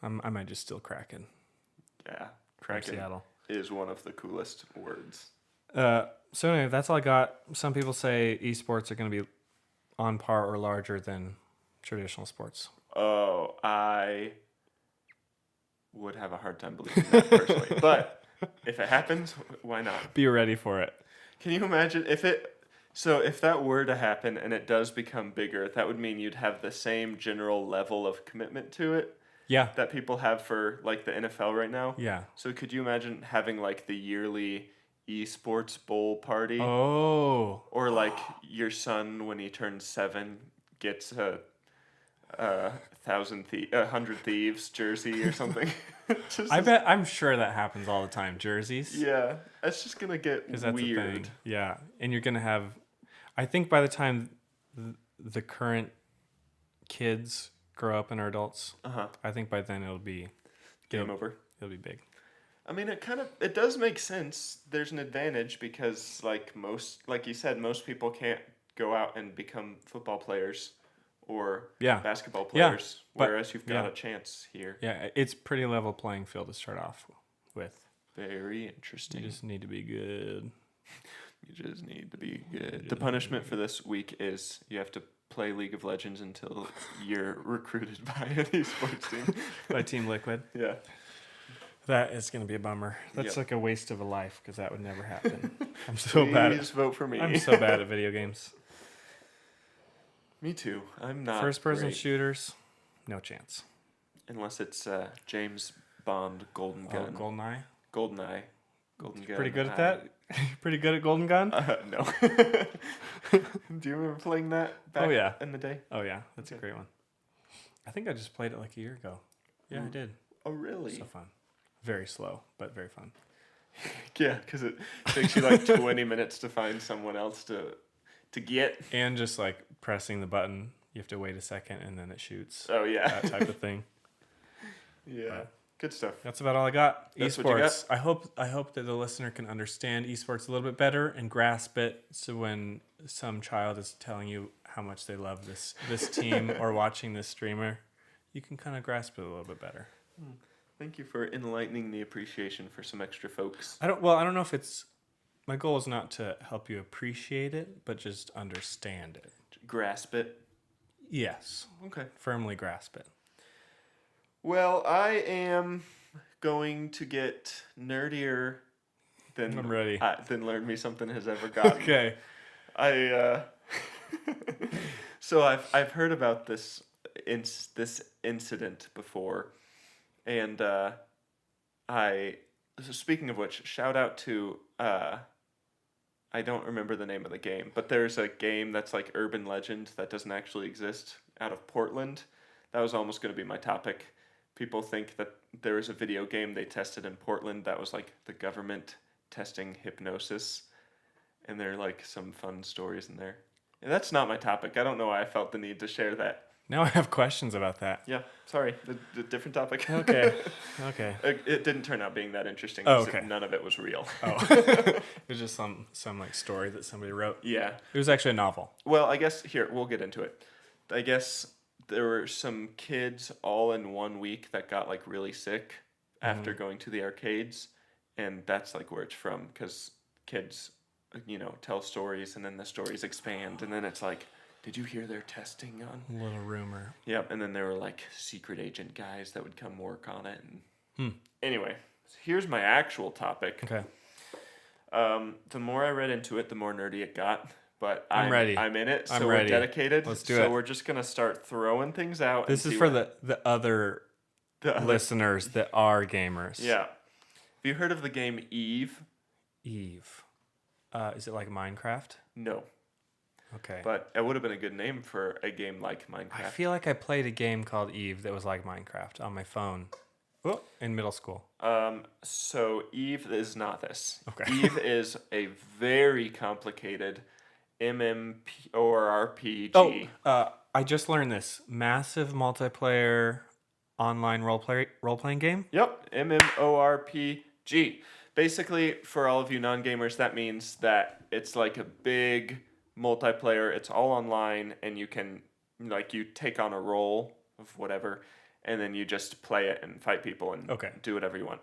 B: I might just steal Kraken.
C: Yeah. Kraken
B: Seattle
C: is one of the coolest words.
B: So anyway, that's all I got. Some people say esports are going to be on par or larger than traditional sports.
C: Oh, I would have a hard time believing that personally. But if it happens, why not?
B: Be ready for it.
C: Can you imagine if it? So if that were to happen and it does become bigger, that would mean you'd have the same general level of commitment to it
B: Yeah.
C: that people have for like the NFL right now.
B: Yeah.
C: So could you imagine having like the yearly esports bowl party,
B: Oh.
C: or like your son when he turns 7 gets a 100 Thieves jersey or something?
B: I'm sure that happens all the time. Jerseys.
C: Yeah, it's just gonna get
B: Because that's
C: weird.
B: a thing. Yeah. And you're going to have, I think by the time the current kids grow up and are adults, I think by then it'll be
C: Game over.
B: It'll be big.
C: I mean, it does make sense. There's an advantage because, like you said, most people can't go out and become football players or basketball players, whereas you've got a chance here.
B: Yeah, it's pretty level playing field to start off with.
C: Very interesting.
B: You just need to be good.
C: The punishment for this week is you have to play League of Legends until you're recruited by an esports team.
B: By Team Liquid.
C: Yeah.
B: That is going to be a bummer. That's like a waste of a life because that would never happen. I'm
C: Please vote for me.
B: I'm so bad at video games.
C: Me too. I'm not.
B: First-person
C: great.
B: shooters, no chance.
C: Unless it's James Bond Golden Gun.
B: Goldeneye.
C: Goldeneye. Golden Gun.
B: Pretty good at that? Pretty good at Golden Gun?
C: No. Do you remember playing that back in the day?
B: Oh, yeah. That's a great one. I think I just played it like a year ago. Yeah, I did.
C: Oh, really?
B: So fun. Very slow, but very fun.
C: Yeah, because it takes you like 20 minutes to find someone else to get.
B: And just like pressing the button, you have to wait a second and then it shoots.
C: Oh, yeah.
B: That type of thing.
C: Yeah. Good stuff.
B: That's about all I got.
C: That's
B: Esports.
C: What you got?
B: I hope that the listener can understand esports a little bit better and grasp it. So when some child is telling you how much they love this team or watching this streamer, you can kind of grasp it a little bit better.
C: Thank you for enlightening the appreciation for some extra folks.
B: I don't know if it's my goal is not to help you appreciate it, but just understand it.
C: Grasp it.
B: Yes.
C: Okay.
B: Firmly grasp it.
C: Well, I am going to get nerdier than
B: I'm ready.
C: Than Learn Me Something has ever gotten.
B: Okay.
C: So I've heard about this incident before, and so speaking of which, shout out to I don't remember the name of the game, but there's a game that's like urban legend that doesn't actually exist out of Portland. That was almost going to be my topic. People think that there was a video game they tested in Portland that was like the government testing hypnosis, and there are like some fun stories in there. And that's not my topic. I don't know why I felt the need to share that.
B: Now I have questions about that.
C: Yeah, sorry, the different topic.
B: Okay.
C: It didn't turn out being that interesting.
B: Oh, okay.
C: None of it was real.
B: Oh, it was just some like story that somebody wrote.
C: Yeah.
B: It was actually a novel.
C: Well, I guess here we'll get into it. I guess there were some kids all in 1 week that got like really sick after going to the arcades, and that's like where it's from, because kids, tell stories and then the stories expand, and then it's like, did you hear they're testing on?
B: Little rumor.
C: Yep, and then there were like secret agent guys that would come work on it. And anyway, here's my actual topic.
B: Okay.
C: The more I read into it, the more nerdy it got. But
B: I'm ready.
C: I'm in it, so
B: I'm
C: we're
B: ready.
C: dedicated.
B: Let's do
C: so
B: it.
C: we're just gonna start throwing things out.
B: This is for the other listeners that are gamers.
C: Yeah. Have you heard of the game Eve?
B: Eve. Is it like Minecraft?
C: No.
B: Okay.
C: But it would have been a good name for a game like Minecraft.
B: I feel like I played a game called Eve that was like Minecraft on my phone. Oh, in middle school.
C: So Eve is not this.
B: Okay.
C: Eve is a very complicated MMORPG.
B: Oh, I just learned this. Massive multiplayer online role-playing game?
C: Yep, MMORPG. Basically, for all of you non-gamers, that means that it's like a big multiplayer. It's all online, and you can, you take on a role of whatever, and then you just play it and fight people and do whatever you want.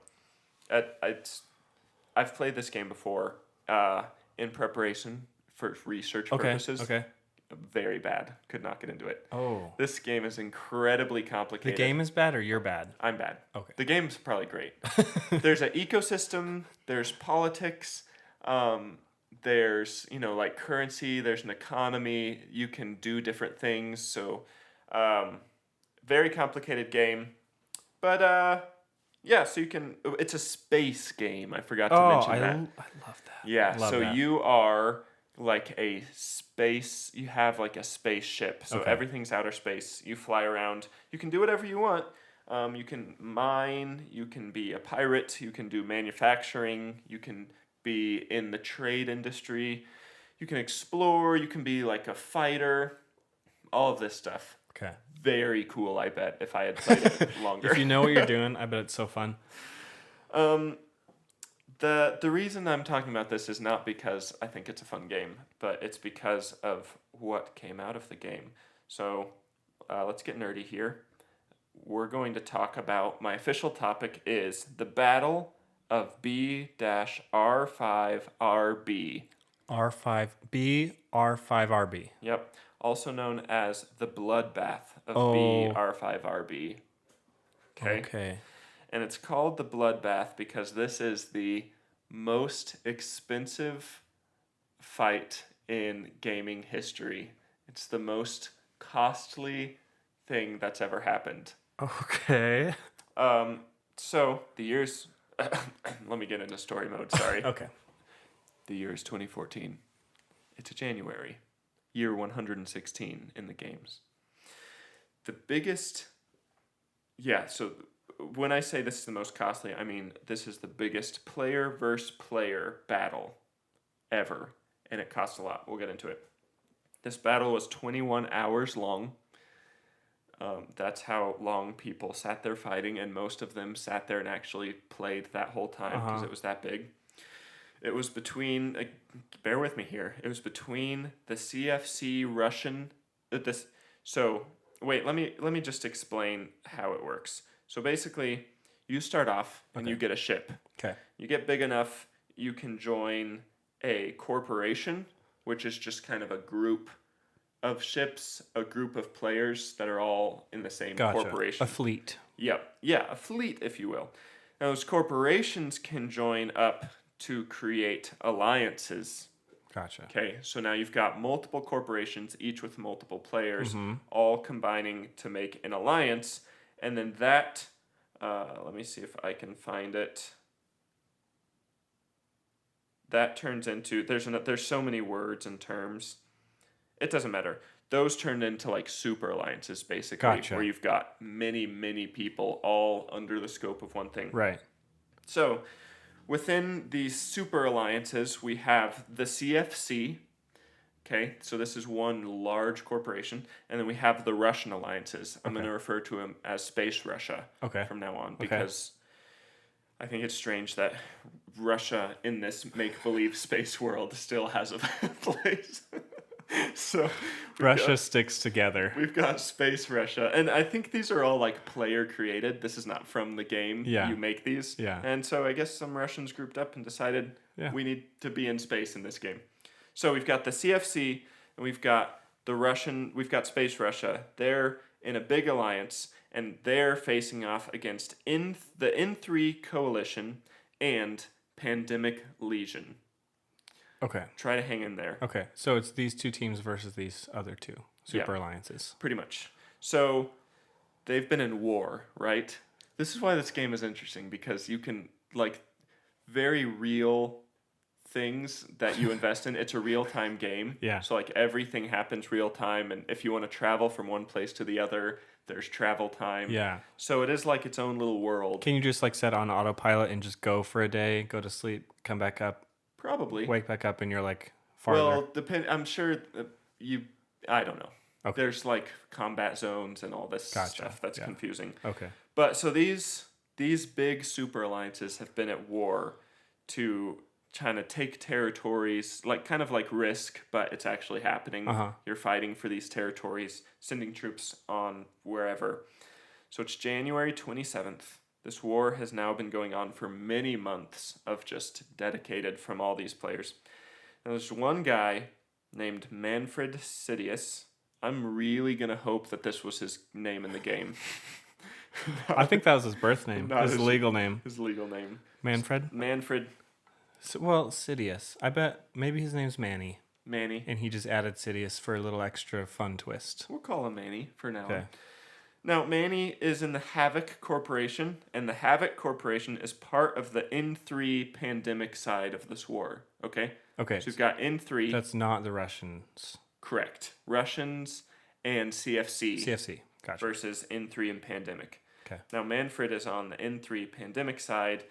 C: I've played this game before in preparation for research purposes.
B: Okay.
C: Very bad. Could not get into it.
B: Oh.
C: This game is incredibly
B: The
C: complicated.
B: game is bad or you're bad?
C: I'm bad.
B: Okay.
C: The game's probably great. There's an ecosystem. There's politics. there's, like currency, there's an economy, you can do different things. So, very complicated game. But, yeah, so it's a space game. I forgot to mention that.
B: I love that.
C: Yeah,
B: Love
C: so
B: that.
C: you are like you have like a spaceship. So
B: Okay.
C: everything's outer space. You fly around. You can do whatever you want. You can mine, you can be a pirate, you can do manufacturing, you can be in the trade industry, you can explore, you can be like a fighter, all of this stuff.
B: Okay.
C: Very cool, I bet, if I had played it longer.
B: If you know what you're doing, I bet it's so fun.
C: The reason I'm talking about this is not because I think it's a fun game, but it's because of what came out of the game. So let's get nerdy here. We're going to talk about, my official topic is the Battle of B-R5RB.
B: B-R5RB.
C: Yep. Also known as the Bloodbath of B-R5RB.
B: Okay.
C: And it's called the Bloodbath because this is the most expensive fight in gaming history. It's the most costly thing that's ever happened.
B: Okay.
C: So the year's let me get into story mode, sorry.
B: Okay.
C: The year is 2014. It's a January, year 116 in the games. The biggest, so when I say this is the most costly, I mean this is the biggest player versus player battle ever, and it costs a lot. We'll get into it. This battle was 21 hours long. That's how long people sat there fighting, and most of them sat there and actually played that whole time because it was that big. It was between, bear with me here, it was between the CFC Russian, so wait, let me just explain how it works. So basically, you start off and you get a ship.
B: Okay.
C: You get big enough, you can join a corporation, which is just kind of a group of ships, a group of players that are all in the same corporation.
B: A fleet.
C: Yep. Yeah, a fleet, if you will. Now, those corporations can join up to create alliances.
B: Gotcha.
C: Okay, so now you've got multiple corporations, each with multiple players, all combining to make an alliance. And then that, let me see if I can find it. That turns into, there's so many words and terms. It doesn't matter. Those turned into like super alliances, basically,
B: Gotcha.
C: where you've got many, many people all under the scope of one thing.
B: Right.
C: So within these super alliances, we have the CFC. Okay, so this is one large corporation. And then we have the Russian alliances. I'm going to refer to them as Space Russia from now on because I think it's strange that Russia in this make-believe space world still has a place. So
B: Russia sticks together.
C: We've got Space Russia. And I think these are all like player created. This is not from the game.
B: Yeah.
C: You make these.
B: Yeah.
C: And so I guess some Russians grouped up and decided we need to be in space in this game. So we've got the CFC and we've got Space Russia. They're in a big alliance and they're facing off against the N3 Coalition and Pandemic Legion.
B: Okay.
C: Try to hang in there.
B: Okay. So it's these two teams versus these other two super alliances.
C: Pretty much. So they've been in war, right? This is why this game is interesting because you can very real things that you invest in. It's a real-time game.
B: Yeah.
C: So everything happens real time, and if you want to travel from one place to the other, there's travel time.
B: Yeah.
C: So it is like its own little world.
B: Can you just set on autopilot and just go for a day, go to sleep, come back up?
C: Probably.
B: Wake back up and you're farther.
C: Well, I'm sure I don't know.
B: Okay.
C: There's combat zones and all this stuff that's confusing.
B: Okay.
C: But so these big super alliances have been at war to trying to take territories, kind of like Risk, but it's actually happening. You're fighting for these territories, sending troops on wherever. So it's January 27th. This war has now been going on for many months of just dedicated from all these players. Now there's one guy named Manfred Sidious. I'm really going to hope that this was his name in the game.
B: I think that was his birth name. His legal name.
C: His legal name.
B: Manfred So, well, Sidious. I bet maybe his name's Manny,
C: Manny.
B: and he just added Sidious for a little extra fun twist.
C: We'll call him Manny for now.
B: Okay.
C: Now, Manny is in the Havoc Corporation, and the Havoc Corporation is part of the N3 pandemic side of this war. Okay?
B: Okay.
C: So we've got N3.
B: That's not the Russians.
C: Correct. Russians and CFC.
B: CFC. Gotcha.
C: Versus N3 and pandemic.
B: Okay.
C: Now, Manfred is on the N3 pandemic side,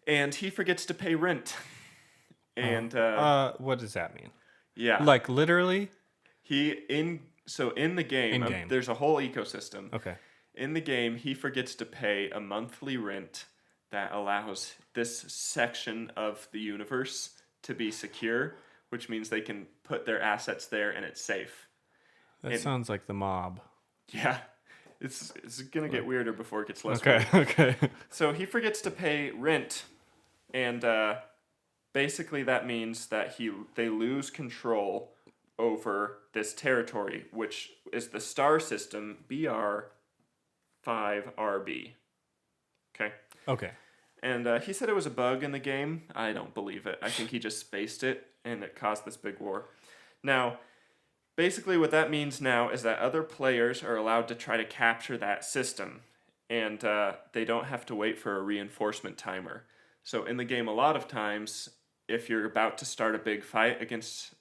C: and he forgets to pay rent. And
B: what does that mean?
C: yeah,
B: Like literally?
C: In the game,
B: In-game.
C: there's a whole ecosystem.
B: Okay.
C: In the game, he forgets to pay a monthly rent that allows this section of the universe to be secure, which means they can put their assets there and it's safe.
B: That sounds like the mob.
C: Yeah, it's gonna get weirder before it gets less
B: Okay.
C: weird.
B: Okay.
C: So he forgets to pay rent, and basically that means that they lose control over this territory, which is the star system B-R5RB. Okay.
B: Okay.
C: And he said it was a bug in the game. I don't believe it. I think he just spaced it, and it caused this big war. Now, basically what that means now is that other players are allowed to try to capture that system, and they don't have to wait for a reinforcement timer. So in the game, a lot of times, if you're about to start a big fight against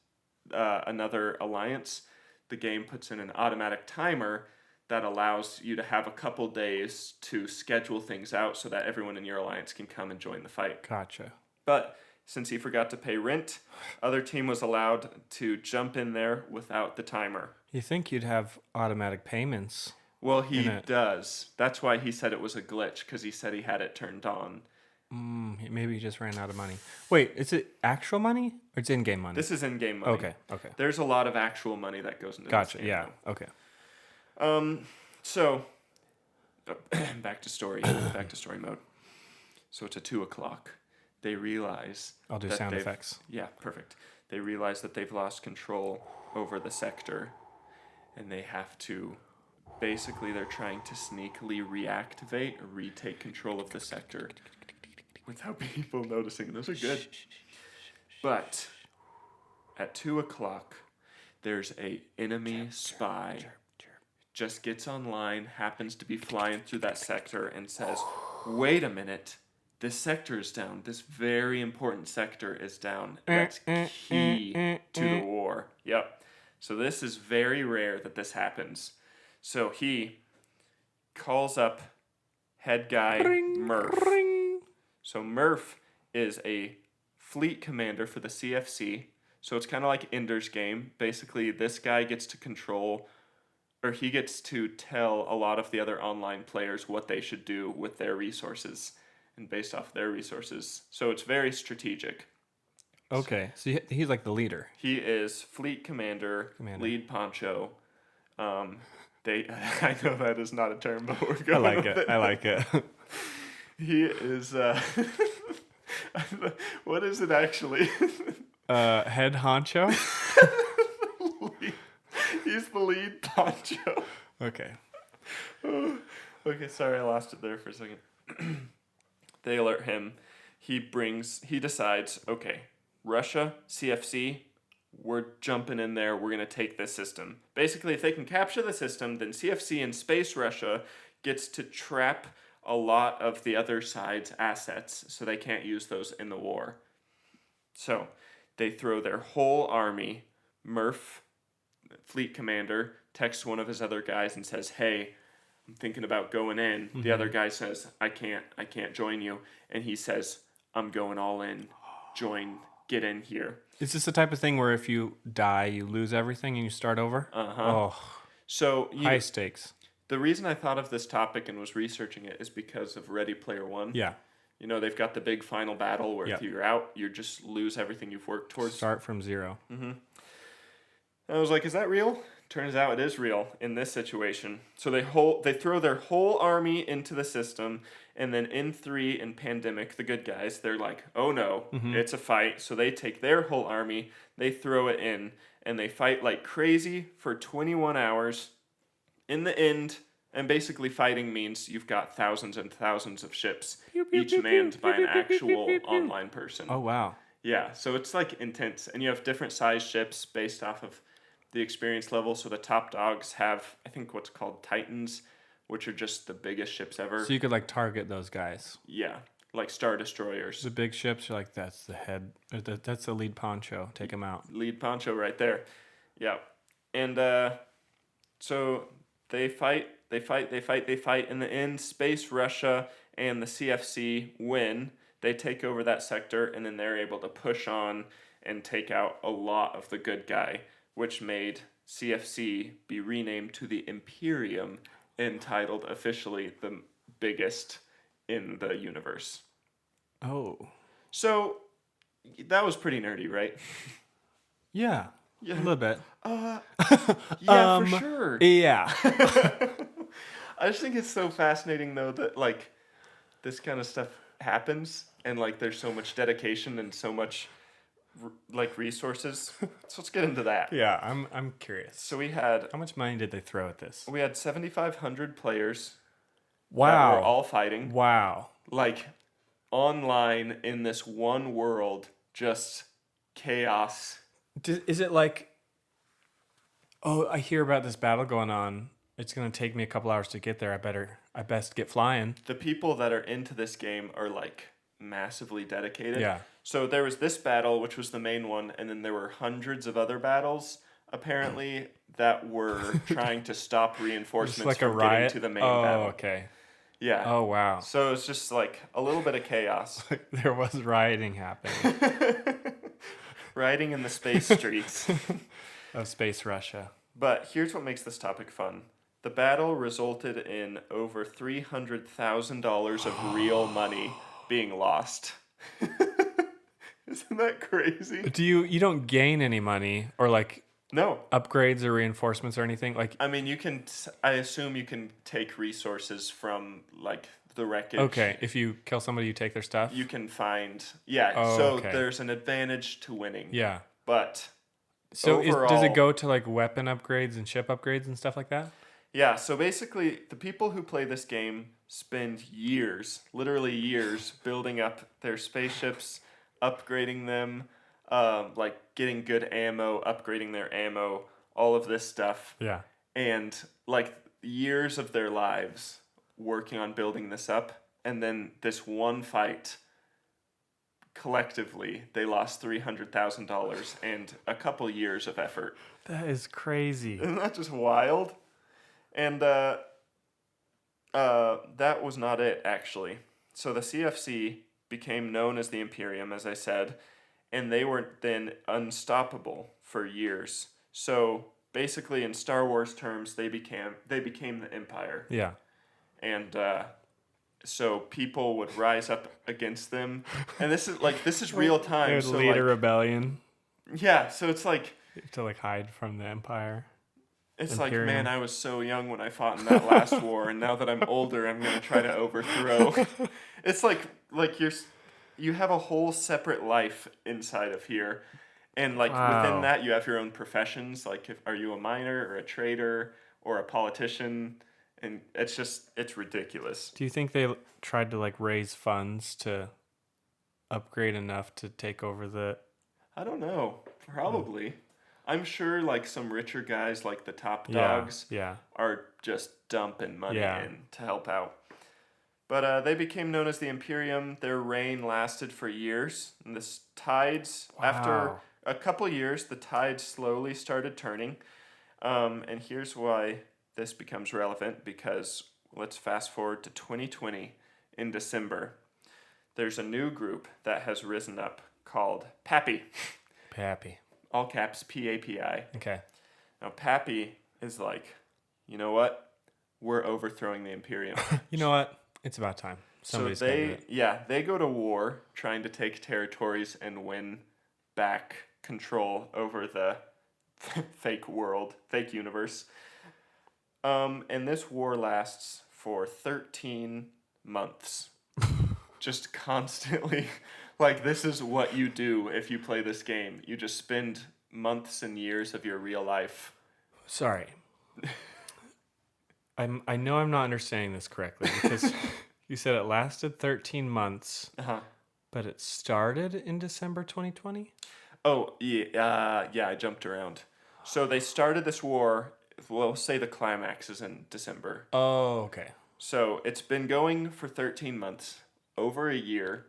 C: another alliance, the game puts in an automatic timer that allows you to have a couple days to schedule things out so that everyone in your alliance can come and join the fight.
B: Gotcha.
C: But since he forgot to pay rent, other team was allowed to jump in there without the timer.
B: You think you'd have automatic payments?
C: Well, he does. That's why he said it was a glitch, because he said he had it turned on.
B: Maybe he just ran out of money. Wait, is it actual money or it's in-game money?
C: This is in-game money.
B: Okay.
C: There's a lot of actual money that goes into
B: Gotcha.
C: this game.
B: Yeah. Okay.
C: So, back to story mode. So it's at 2:00. They realize
B: I'll do
C: that
B: sound
C: they've-
B: effects.
C: Yeah, perfect. They realize that they've lost control over the sector, and they have to. Basically, they're trying to sneakily reactivate or retake control of the sector without people noticing. Those are good. But at 2:00, there's a enemy spy. Just gets online, happens to be flying through that sector, and says, "Wait a minute, this sector is down. This very important sector is down. That's key to the war." Yep. So this is very rare that this happens. So he calls up head guy Murph. So Murph is a fleet commander for the CFC. So it's kind of like Ender's Game. Basically, this guy gets to control, or he gets to tell a lot of the other online players what they should do with their resources and based off their resources. So it's very strategic.
B: Okay. So he's like the leader.
C: He is fleet commander. Lead poncho. I know that is not a term, but we're going with it.
B: I like it.
C: He is, what is it actually?
B: Head honcho?
C: He's the lead poncho.
B: Okay.
C: Okay, sorry, I lost it there for a second. They alert him. He decides, okay, Russia, CFC, we're jumping in there. We're going to take this system. Basically, if they can capture the system, then CFC and Space Russia gets to trap a lot of the other side's assets, so they can't use those in the war. So they throw their whole army. Murph, fleet commander, texts one of his other guys and says, "Hey, I'm thinking about going in." The other guy says, I can't join you. And he says, "I'm going all in. Get in here."
B: Is this the type of thing where if you die, you lose everything and you start over?
C: Uh-huh.
B: Oh,
C: So
B: high stakes.
C: the reason I thought of this topic and was researching it is because of Ready Player One.
B: Yeah.
C: You know, they've got the big final battle where
B: Yeah.
C: if you're out, you just lose everything you've worked towards.
B: Start from zero.
C: I was like, is that real? Turns out it is real in this situation. So they throw their whole army into the system, and then N3 and Pandemic, the good guys, they're like, oh no, it's a fight. So they take their whole army, they throw it in, and they fight like crazy for 21 hours. In the end, And basically fighting means you've got thousands and thousands of ships, each manned by an actual online person.
B: Oh, wow.
C: Yeah, so it's like intense. And you have different size ships based off of the experience level. So the top dogs have, I think, what's called Titans, which are just the biggest ships ever.
B: So you could like target those guys.
C: Yeah, like Star Destroyers.
B: The big ships are like, that's the head, or that's the lead poncho. Take him out.
C: Lead poncho right there. Yeah. And so they fight. In the end, Space Russia and the CFC win. They take over that sector, and then they're able to push on and take out a lot of the good guy, which made CFC be renamed to the Imperium, entitled officially the biggest in the universe.
B: Oh.
C: So that was pretty nerdy, right?
B: Yeah. A little bit.
C: Yeah, for sure.
B: Yeah.
C: I just think it's so fascinating, though, that, like, this kind of stuff happens, and, like, there's so much dedication and so much, like, resources. So let's get into that.
B: Yeah, I'm curious.
C: So we had
B: How much money did they throw at this?
C: 7,500 players that
B: Wow.
C: were all fighting,
B: Wow.
C: like, online in this one world, just chaos.
B: Is it like, oh, I hear about this battle going on. It's going to take me a couple hours to get there. I best get flying.
C: The people that are into this game are, like, massively dedicated.
B: Yeah.
C: So there was this battle, which was the main one, and then there were hundreds of other battles, apparently, that were trying to stop reinforcements
B: Just like a
C: from getting
B: riot?
C: to the main
B: Oh,
C: battle.
B: okay.
C: Yeah.
B: Oh, wow.
C: So it's just, like, a little bit of chaos.
B: There was rioting happening
C: Riding in the space streets.
B: of Space Russia.
C: But here's what makes this topic fun. The battle resulted in over $300,000 of real money being lost. Isn't that crazy?
B: Do you don't gain any money or like
C: No.
B: upgrades or reinforcements or anything? Like,
C: I mean, I assume you can take resources from, like, the wreckage.
B: okay, if you kill somebody, you take their stuff?
C: You can find, yeah,
B: Oh,
C: so
B: okay.
C: there's an advantage to winning.
B: Yeah.
C: But,
B: So does
C: overall-
B: it go to like weapon upgrades and ship upgrades and stuff like that?
C: yeah, so basically, the people who play this game spend years, literally years, building up their spaceships, upgrading them, like getting good ammo, upgrading their ammo, all of this stuff.
B: Yeah.
C: And like years of their lives working on building this up. And then this one fight, collectively, they lost $300,000 and a couple years of effort.
B: That is crazy.
C: Isn't that just wild? And that was not it, actually. So the CFC became known as the Imperium, as I said, and they were then unstoppable for years. So basically, in Star Wars terms, they became the Empire,
B: Yeah.
C: and so people would rise up against them, and this is real
B: They
C: time.
B: would
C: So
B: lead a
C: like,
B: rebellion
C: yeah, so it's like.
B: to like hide from the Empire.
C: It's
B: Imperium.
C: like, man, I was so young when I fought in that last war, and now that I'm older, I'm gonna try to overthrow. It's like you have a whole separate life inside of here, and like
B: Wow.
C: within that, you have your own professions. Like, are you a miner or a trader or a politician? And it's ridiculous.
B: Do you think they tried to like raise funds to upgrade enough to take over the?
C: I don't know. Probably. I'm sure like some richer guys, like the top
B: Yeah,
C: dogs,
B: yeah.
C: are just dumping money
B: Yeah.
C: in to help out. But they became known as the Imperium. Their reign lasted for years. And the tides, after
B: Wow.
C: a couple years, the tides slowly started turning. And here's why this becomes relevant, because let's fast forward to 2020 in December. There's a new group that has risen up called PAPI.
B: Pappy.
C: All caps, PAPI.
B: Okay.
C: Now, PAPI is like, you know what? We're overthrowing the Imperium.
B: You know what? It's about time. Somebody's
C: So
B: gonna do it.
C: they go to war trying to take territories and win back control over the fake world, fake universe. And this war lasts for 13 months. Just constantly. Like, this is what you do if you play this game. You just spend months and years of your real life.
B: Sorry. I know I'm not understanding this correctly because you said it lasted 13 months, but it started in December 2020?
C: Oh, yeah, I jumped around. So they started this war, we'll say the climax is in December.
B: Oh, okay.
C: So it's been going for 13 months, over a year.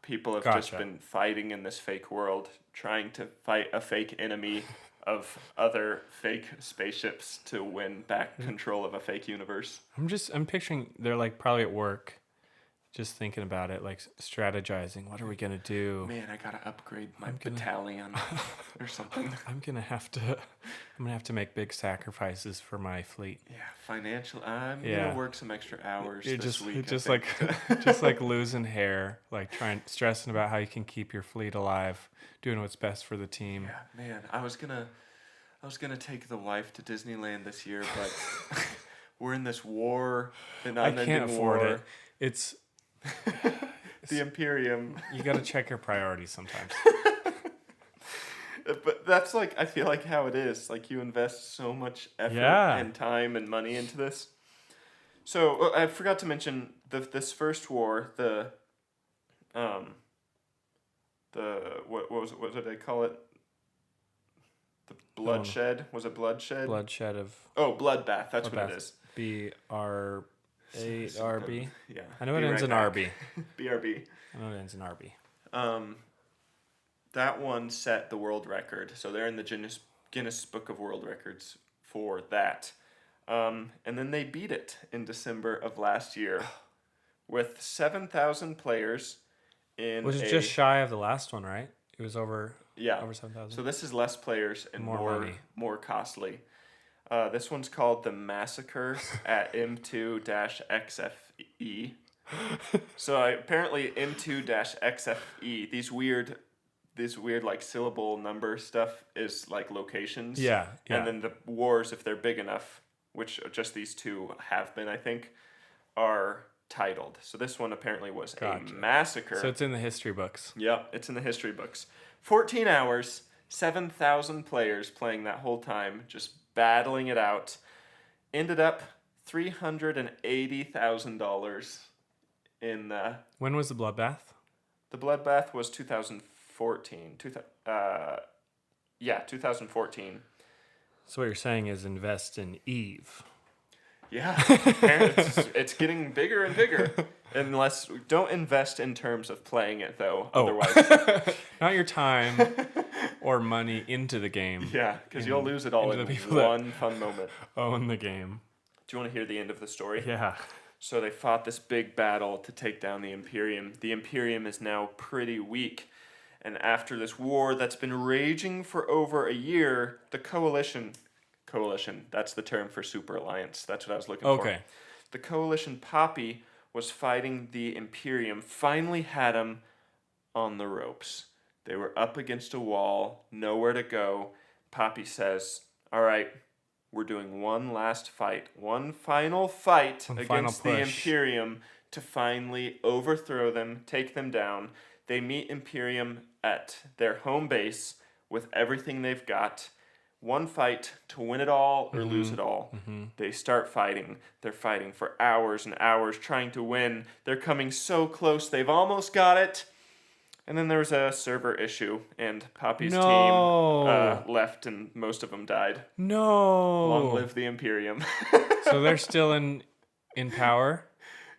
C: People have just
B: Gotcha.
C: been fighting in this fake world, trying to fight a fake enemy of other fake spaceships to win back control of a fake universe.
B: I'm picturing they're like probably at work, just thinking about it, like strategizing. What are we gonna do?
C: Man, I gotta upgrade my battalion or something.
B: I'm gonna have to make big sacrifices for my fleet.
C: Yeah, financial. I'm
B: Yeah.
C: gonna work some extra hours
B: You're
C: this week.
B: just
C: I
B: like
C: think.
B: just like losing hair, like stressing about how you can keep your fleet alive, doing what's best for the team.
C: Yeah, man, I was gonna take the wife to Disneyland this year, but we're in this war, an
B: I
C: unending
B: can't afford
C: war.
B: it. It's
C: The Imperium.
B: you got to check your priorities sometimes.
C: But that's like, I feel like how it is. Like, you invest so much effort
B: Yeah.
C: and time and money into this. So I forgot to mention this first war, the what did they call it? The bloodshed. Was it bloodshed?
B: Bloodshed of
C: Oh, bloodbath. That's what
B: Bloodbath.
C: it is.
B: B-R8RB.
C: Yeah.
B: I know it
C: Be
B: ends
C: right
B: in
C: back.
B: RB.
C: BRB.
B: I know it ends in RB.
C: That one set the world record. So they're in the Guinness Book of World Records for that. And then they beat it in December of last year with 7,000 players in
B: Which is just shy of the last one, right? It was over over 7,000.
C: So this is less players and
B: More money.
C: more costly. This one's called the Massacre at M2-XFE. So apparently M2-XFE, these weird like syllable number stuff is like locations.
B: Yeah.
C: And then the wars, if they're big enough, which just these two have been, I think, are titled. So this one apparently was
B: Gotcha.
C: a massacre.
B: So it's in the history books.
C: Yep, it's in the history books. 14 hours, 7,000 players playing that whole time, just battling it out. Ended up $380,000 in the...
B: When was the bloodbath?
C: The Bloodbath was 2014. 2014.
B: So what you're saying is invest in Eve.
C: Yeah, it's getting bigger and bigger. Unless, don't invest in terms of playing it though.
B: Oh.
C: Otherwise,
B: Not your time or money into the game.
C: yeah, because you'll lose it all
B: into
C: in
B: the people that
C: one fun moment.
B: own the game.
C: Do you want to hear the end of the story?
B: Yeah.
C: So they fought this big battle to take down the Imperium. The Imperium is now pretty weak. And after this war that's been raging for over a year, the coalition, that's the term for super alliance. That's what I was looking for.
B: Okay.
C: The coalition Poppy was fighting the Imperium, finally had them on the ropes. They were up against a wall, nowhere to go. Poppy says, all right, we're doing one last fight, one final fight against the Imperium to finally overthrow them, take them down. They meet Imperium at their home base with everything they've got. One fight to win it all or lose it all. Mm-hmm. They start fighting. They're fighting for hours and hours trying to win. They're coming so close. They've almost got it. And then there was a server issue, and Poppy's team left, and most of them died.
B: No.
C: Long live the Imperium.
B: So they're still in power?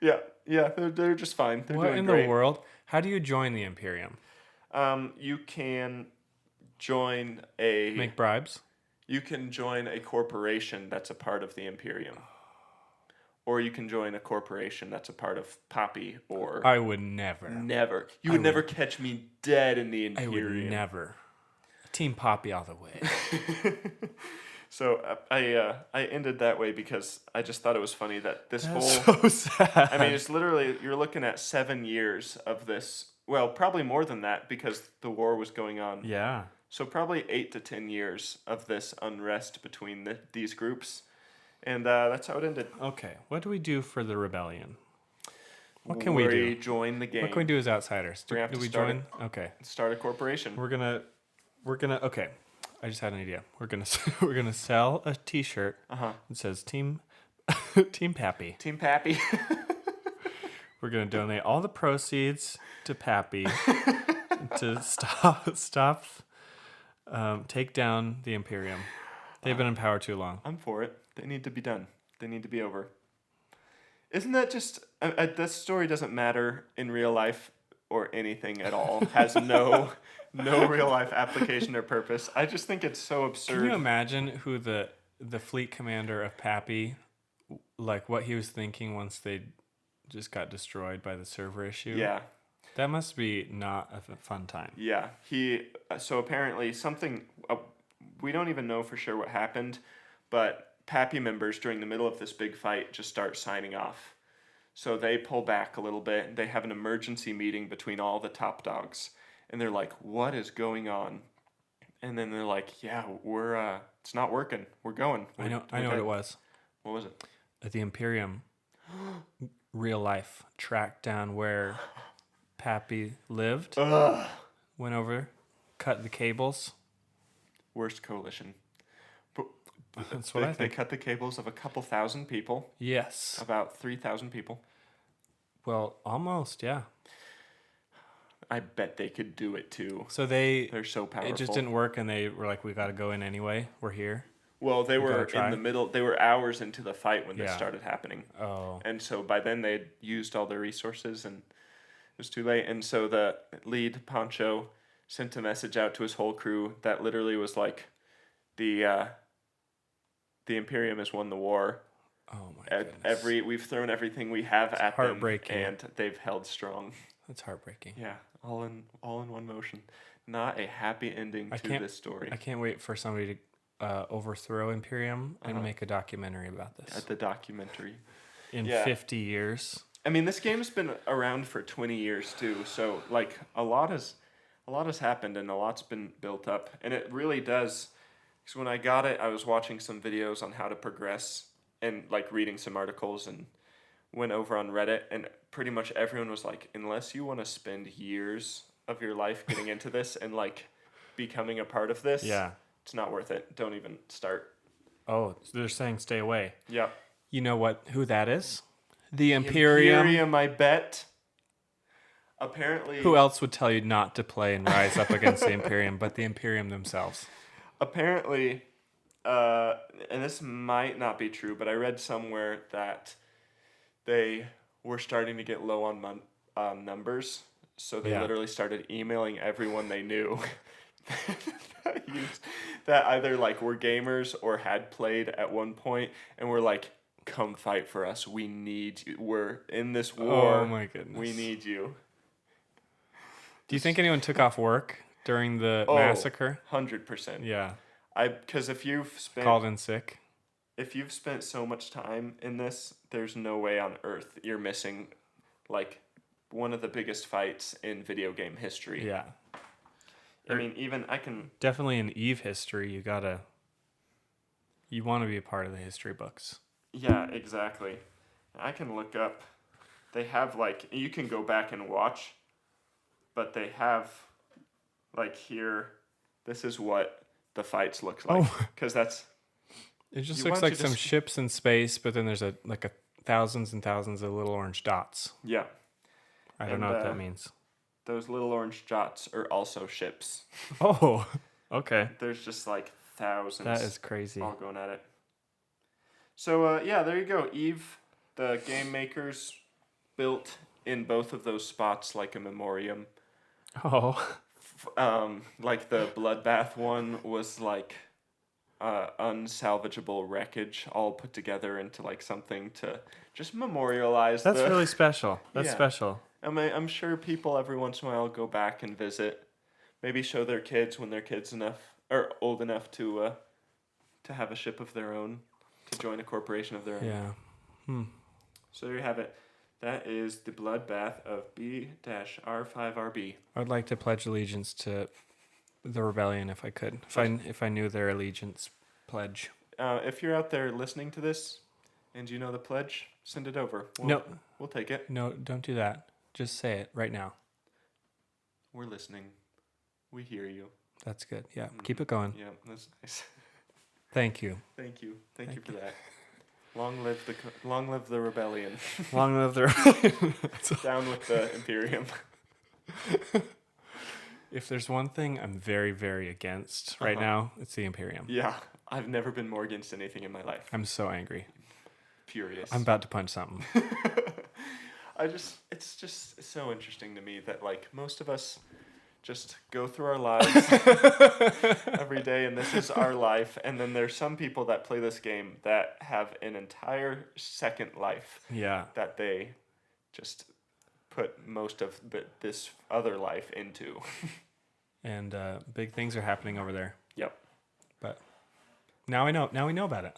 C: Yeah, they're just fine. They're
B: what
C: doing
B: in
C: great.
B: the world? How do you join the Imperium?
C: You can join a...
B: Make bribes?
C: You can join a corporation that's a part of the Imperium. Or you can join a corporation that's a part of Poppy, or...
B: I would never.
C: Never. You would never catch me dead in the Imperium.
B: I would never. Team Poppy all the way.
C: So I ended that way because I just thought it was funny that this whole...
B: so sad.
C: I mean, it's literally, you're looking at 7 years of this. Well, probably more than that because the war was going on.
B: Yeah.
C: So probably 8 to 10 years of this unrest between these groups. And that's how it ended.
B: Okay. What do we do for the rebellion? What can we do?
C: Join the game.
B: What can we do as outsiders? Do we join? Okay.
C: Start a corporation.
B: We're gonna okay. I just had an idea. We're gonna sell a T-shirt that says Team Team Pappy.
C: Team Pappy.
B: We're gonna donate all the proceeds to Pappy to take down the Imperium. They've been in power too long.
C: I'm for it. They need to be done. They need to be over. Isn't that just... this story doesn't matter in real life or anything at all. Has no real life application or purpose. I just think it's so absurd.
B: Can you imagine who the fleet commander of Pappy, like what he was thinking once they just got destroyed by the server issue?
C: Yeah.
B: That must be not a fun time.
C: Yeah. So apparently something... we don't even know for sure what happened, but Pappy members during the middle of this big fight just start signing off. So they pull back a little bit. They have an emergency meeting between all the top dogs. And they're like, what is going on? And then they're like, yeah, it's not working. We're going.
B: I know what it was.
C: What was it?
B: The Imperium, real life, tracked down where Pappy lived, went over, cut the cables.
C: Worst coalition.
B: That's what I think.
C: They cut the cables of a couple thousand people.
B: Yes.
C: About 3,000 people.
B: Well, almost, yeah.
C: I bet they could do it too.
B: So
C: they're so powerful.
B: It just didn't work, and they were like, we got to go in anyway. We're here.
C: Well, they were in the middle. They were hours into the fight when this started happening.
B: Oh.
C: And so by then they'd used all their resources, and it was too late. And so the lead, Poncho, sent a message out to his whole crew that literally was like, the Imperium has won the war.
B: Oh my goodness.
C: We've thrown everything we have at them,
B: heartbreaking.
C: and they've held strong.
B: That's heartbreaking.
C: Yeah, all in one motion. Not a happy ending to this story.
B: I can't wait for somebody to overthrow Imperium and make a documentary about this.
C: At the documentary.
B: In 50 years.
C: I mean, this game's been around for 20 years too, so like a lot has happened and a lot's been built up, and it really does. Because when I got it, I was watching some videos on how to progress and like reading some articles, and went over on Reddit, and pretty much everyone was like, unless you want to spend years of your life getting into this and like becoming a part of this, it's not worth it. Don't even start.
B: Oh, so they're saying stay away.
C: Yeah.
B: You know who that is? The Imperium.
C: Imperium, I bet. Apparently.
B: Who else would tell you not to play and rise up against the Imperium but the Imperium themselves?
C: Apparently, and this might not be true, but I read somewhere that they were starting to get low on numbers, so they literally started emailing everyone they knew that either like were gamers or had played at one point, and were like, come fight for us. We need you. We're in this war.
B: Oh my goodness.
C: We need you.
B: Do you think anyone took off work during the massacre?
C: 100%.
B: Yeah.
C: Because if you've spent...
B: Called in sick?
C: If you've spent so much time in this, there's no way on earth you're missing, like, one of the biggest fights in video game history.
B: Yeah.
C: I mean, even I can...
B: Definitely in EVE history, you want to be a part of the history books.
C: Yeah, exactly. I can look up... They have, like... You can go back and watch, but they have, like, here... This is what the fights look like. Because that's...
B: It just looks like some ships in space, but then there's thousands and thousands of little orange dots.
C: Yeah.
B: I don't know what that means.
C: Those little orange dots are also ships.
B: Oh, okay.
C: There's just like thousands.
B: That is crazy.
C: All going at it. So, there you go. EVE, the game makers built in both of those spots like a memoriam.
B: Oh.
C: Like the Bloodbath one was like unsalvageable wreckage all put together into like something to just memorialize.
B: That's really special. That's special.
C: I'm sure people every once in a while go back and visit, maybe show their kids when they're old enough to have a ship of their own, to join a corporation of their own.
B: Yeah.
C: So there you have it. That is the Bloodbath of B-R5RB.
B: I'd like to pledge allegiance to the rebellion if I could. If I knew their allegiance pledge.
C: If you're out there listening to this and you know the pledge, send it over. We'll take it.
B: No, don't do that. Just say it right now.
C: We're listening. We hear you.
B: That's good. Yeah, keep it going.
C: Yeah, that's nice.
B: Thank you.
C: Thank you for that. Long live the rebellion.
B: Long live the rebellion.
C: Down with the Imperium.
B: If there's one thing I'm very, very against right now, it's the Imperium.
C: Yeah, I've never been more against anything in my life.
B: I'm so angry.
C: Furious.
B: I'm about to punch something.
C: It's just so interesting to me that like most of us just go through our lives every day, and this is our life. And then there's some people that play this game that have an entire second life.
B: Yeah.
C: That they just put most of this other life into.
B: And big things are happening over there.
C: Yep.
B: But now we know. Now we know about it.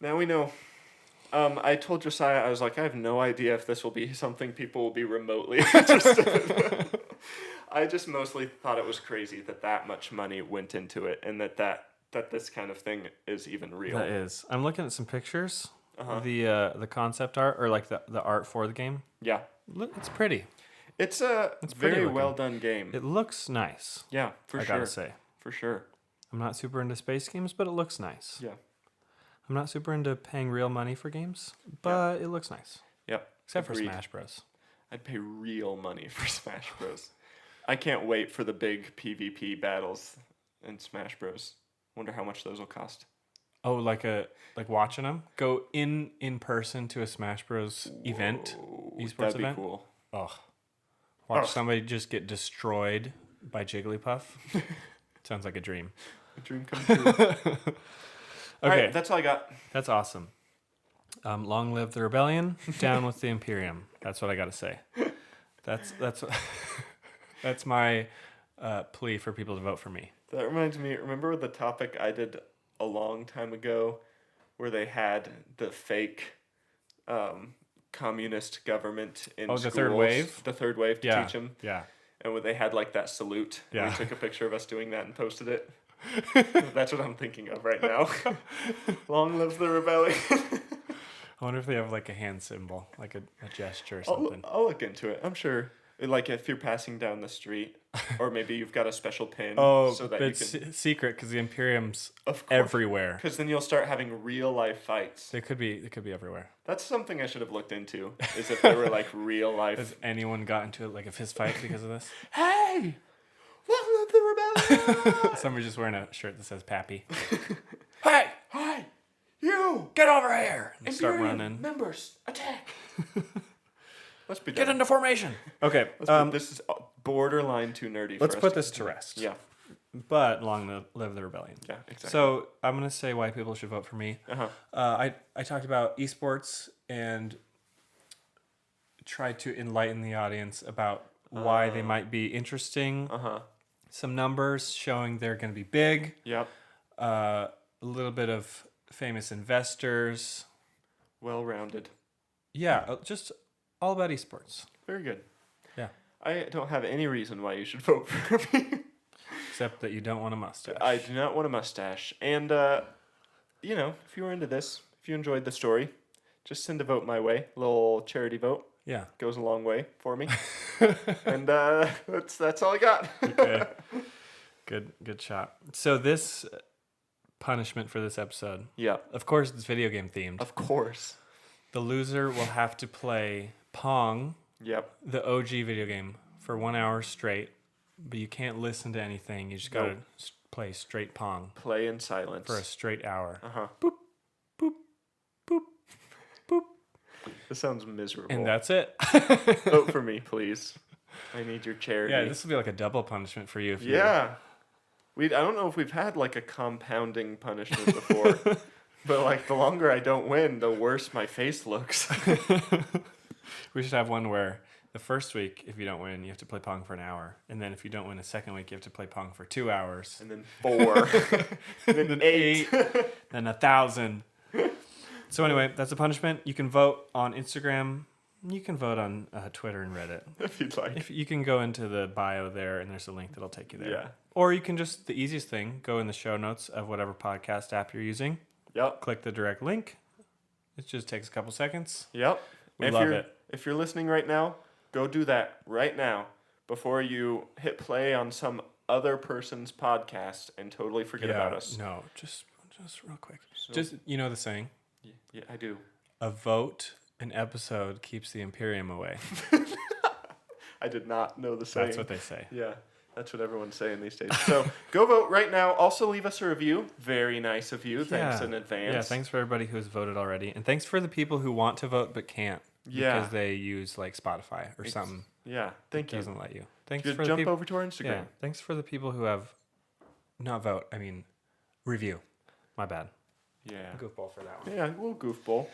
C: Now we know. I told Josiah, I was like, I have no idea if this will be something people will be remotely interested in. I just mostly thought it was crazy that much money went into it, and that this kind of thing is even real.
B: That is. I'm looking at some pictures.
C: Uh-huh.
B: The concept art, or like the art for the game.
C: Yeah.
B: Look, it's pretty.
C: It's
B: pretty
C: very
B: looking.
C: well done game.
B: It looks nice.
C: Yeah, for
B: I
C: sure.
B: gotta say.
C: For sure.
B: I'm not super into space games, but it looks nice.
C: Yeah.
B: I'm not super into paying real money for games, but it looks nice.
C: Yep.
B: Except
C: Agreed.
B: for Smash Bros.
C: I'd pay real money for Smash Bros. I can't wait for the big PvP battles in Smash Bros. Wonder how much those will cost.
B: Oh, like watching them go in person to a Smash Bros. Event, esports
C: That'd
B: event.
C: be cool.
B: Oh, watch somebody just get destroyed by Jigglypuff. Sounds like a dream.
C: A dream come true.
B: Okay,
C: All right, that's all I got.
B: that's awesome. Long live the rebellion, down with the Imperium. That's what I got to say. That's that's my plea for people to vote for me.
C: That reminds me, remember the topic I did a long time ago where they had the fake communist government in schools?
B: The third wave?
C: The third wave to teach them.
B: Yeah.
C: And when they had like that salute.
B: Yeah.
C: We took a picture of us doing that and posted it. That's what I'm thinking of right now. Long live the rebellion.
B: I wonder if they have like a hand symbol, like a gesture or something.
C: I'll look into it. I'm sure. Like if you're passing down the street, or maybe you've got a special pin.
B: So
C: that
B: it's
C: you can.
B: secret because the Imperium's
C: Of course.
B: everywhere.
C: Because then you'll start having real life fights.
B: They could be everywhere.
C: That's something I should have looked into. Is if there were like real life.
B: Has anyone got into like a fist fight because of this?
C: Hey, welcome to the rebellion.
B: Somebody just wearing a shirt that says Pappy.
C: Hey, you
B: Get over here! And start
C: Imperium
B: running.
C: members attack. Let's be
B: Get
C: done.
B: into formation. Okay.
C: This is borderline too nerdy.
B: Let's
C: for us
B: put
C: to-
B: this to rest.
C: Yeah.
B: But long live the rebellion.
C: Yeah. Exactly.
B: So I'm gonna say why people should vote for me.
C: Uh-huh.
B: I talked about esports and tried to enlighten the audience about why they might be interesting.
C: Uh-huh.
B: Some numbers showing they're going to be big.
C: Yep.
B: A little bit of famous investors.
C: Well-rounded.
B: Yeah, just all about esports.
C: Very good.
B: Yeah.
C: I don't have any reason why you should vote for me.
B: Except that you don't want a mustache.
C: I do not want a mustache. And, you know, if you were into this, if you enjoyed the story, just send a vote my way. A little charity vote.
B: Yeah.
C: Goes a long way for me. And that's all I got.
B: Okay. Good shot. So this punishment for this episode,
C: Yeah,
B: of course, it's video game themed.
C: of course.
B: The loser will have to play Pong,
C: Yep.
B: the OG video game, for 1 hour straight. But you can't listen to anything. You just gotta
C: Nope.
B: play straight Pong
C: Play in silence.
B: for a straight hour.
C: Uh-huh.
B: Boop, boop, boop, boop.
C: This sounds miserable.
B: And that's it.
C: Vote for me, please. I need your charity.
B: Yeah, this will be like a double punishment for you. If you
C: Yeah. I don't know if we've had like a compounding punishment before. But like the longer I don't win, the worse my face looks.
B: We should have one where the first week, if you don't win, you have to play Pong for an hour. And then if you don't win the second week, you have to play Pong for 2 hours.
C: And then 4. And then 8.
B: Then 1,000. So anyway, that's a punishment. You can vote on Instagram. You can vote on Twitter and Reddit.
C: If you'd like.
B: If you can go into the bio there, and there's a link that'll take you there.
C: Yeah.
B: Or you can just, the easiest thing, go in the show notes of whatever podcast app you're using.
C: Yep.
B: Click the direct link. It just takes a couple seconds.
C: Yep.
B: We love it.
C: If you're listening right now, go do that right now before you hit play on some other person's podcast and totally forget about us.
B: No, just real quick. Just, you know the saying,
C: Yeah, I do.
B: A vote, an episode keeps the Imperium away.
C: I did not know the saying.
B: That's what they say.
C: Yeah, that's what everyone's saying these days. So go vote right now. Also leave us a review. Very nice of you. Thanks in advance.
B: Yeah, thanks for everybody who's voted already. And thanks for the people who want to vote but can't.
C: Yeah.
B: Because they use like Spotify or something.
C: Yeah, thank you.
B: Doesn't let you. Thanks
C: Just
B: for the
C: jump
B: people.
C: over to our Instagram.
B: Yeah, thanks for the people who have not vote. I mean, review. My bad.
C: Yeah.
B: Goofball for that one.
C: Yeah, we'll goofball.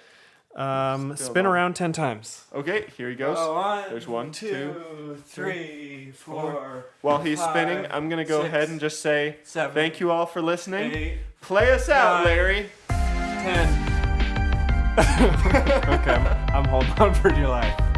B: Spin around 10 times.
C: Okay, here he goes. There's 1, 2,
B: 3, 4.
C: While he's
B: 5,
C: spinning, I'm going to go
B: 6,
C: ahead and just say
B: 7,
C: thank you all for listening.
B: 8,
C: Play us out,
B: 9,
C: Larry.
B: 10. Okay, I'm holding on for dear life.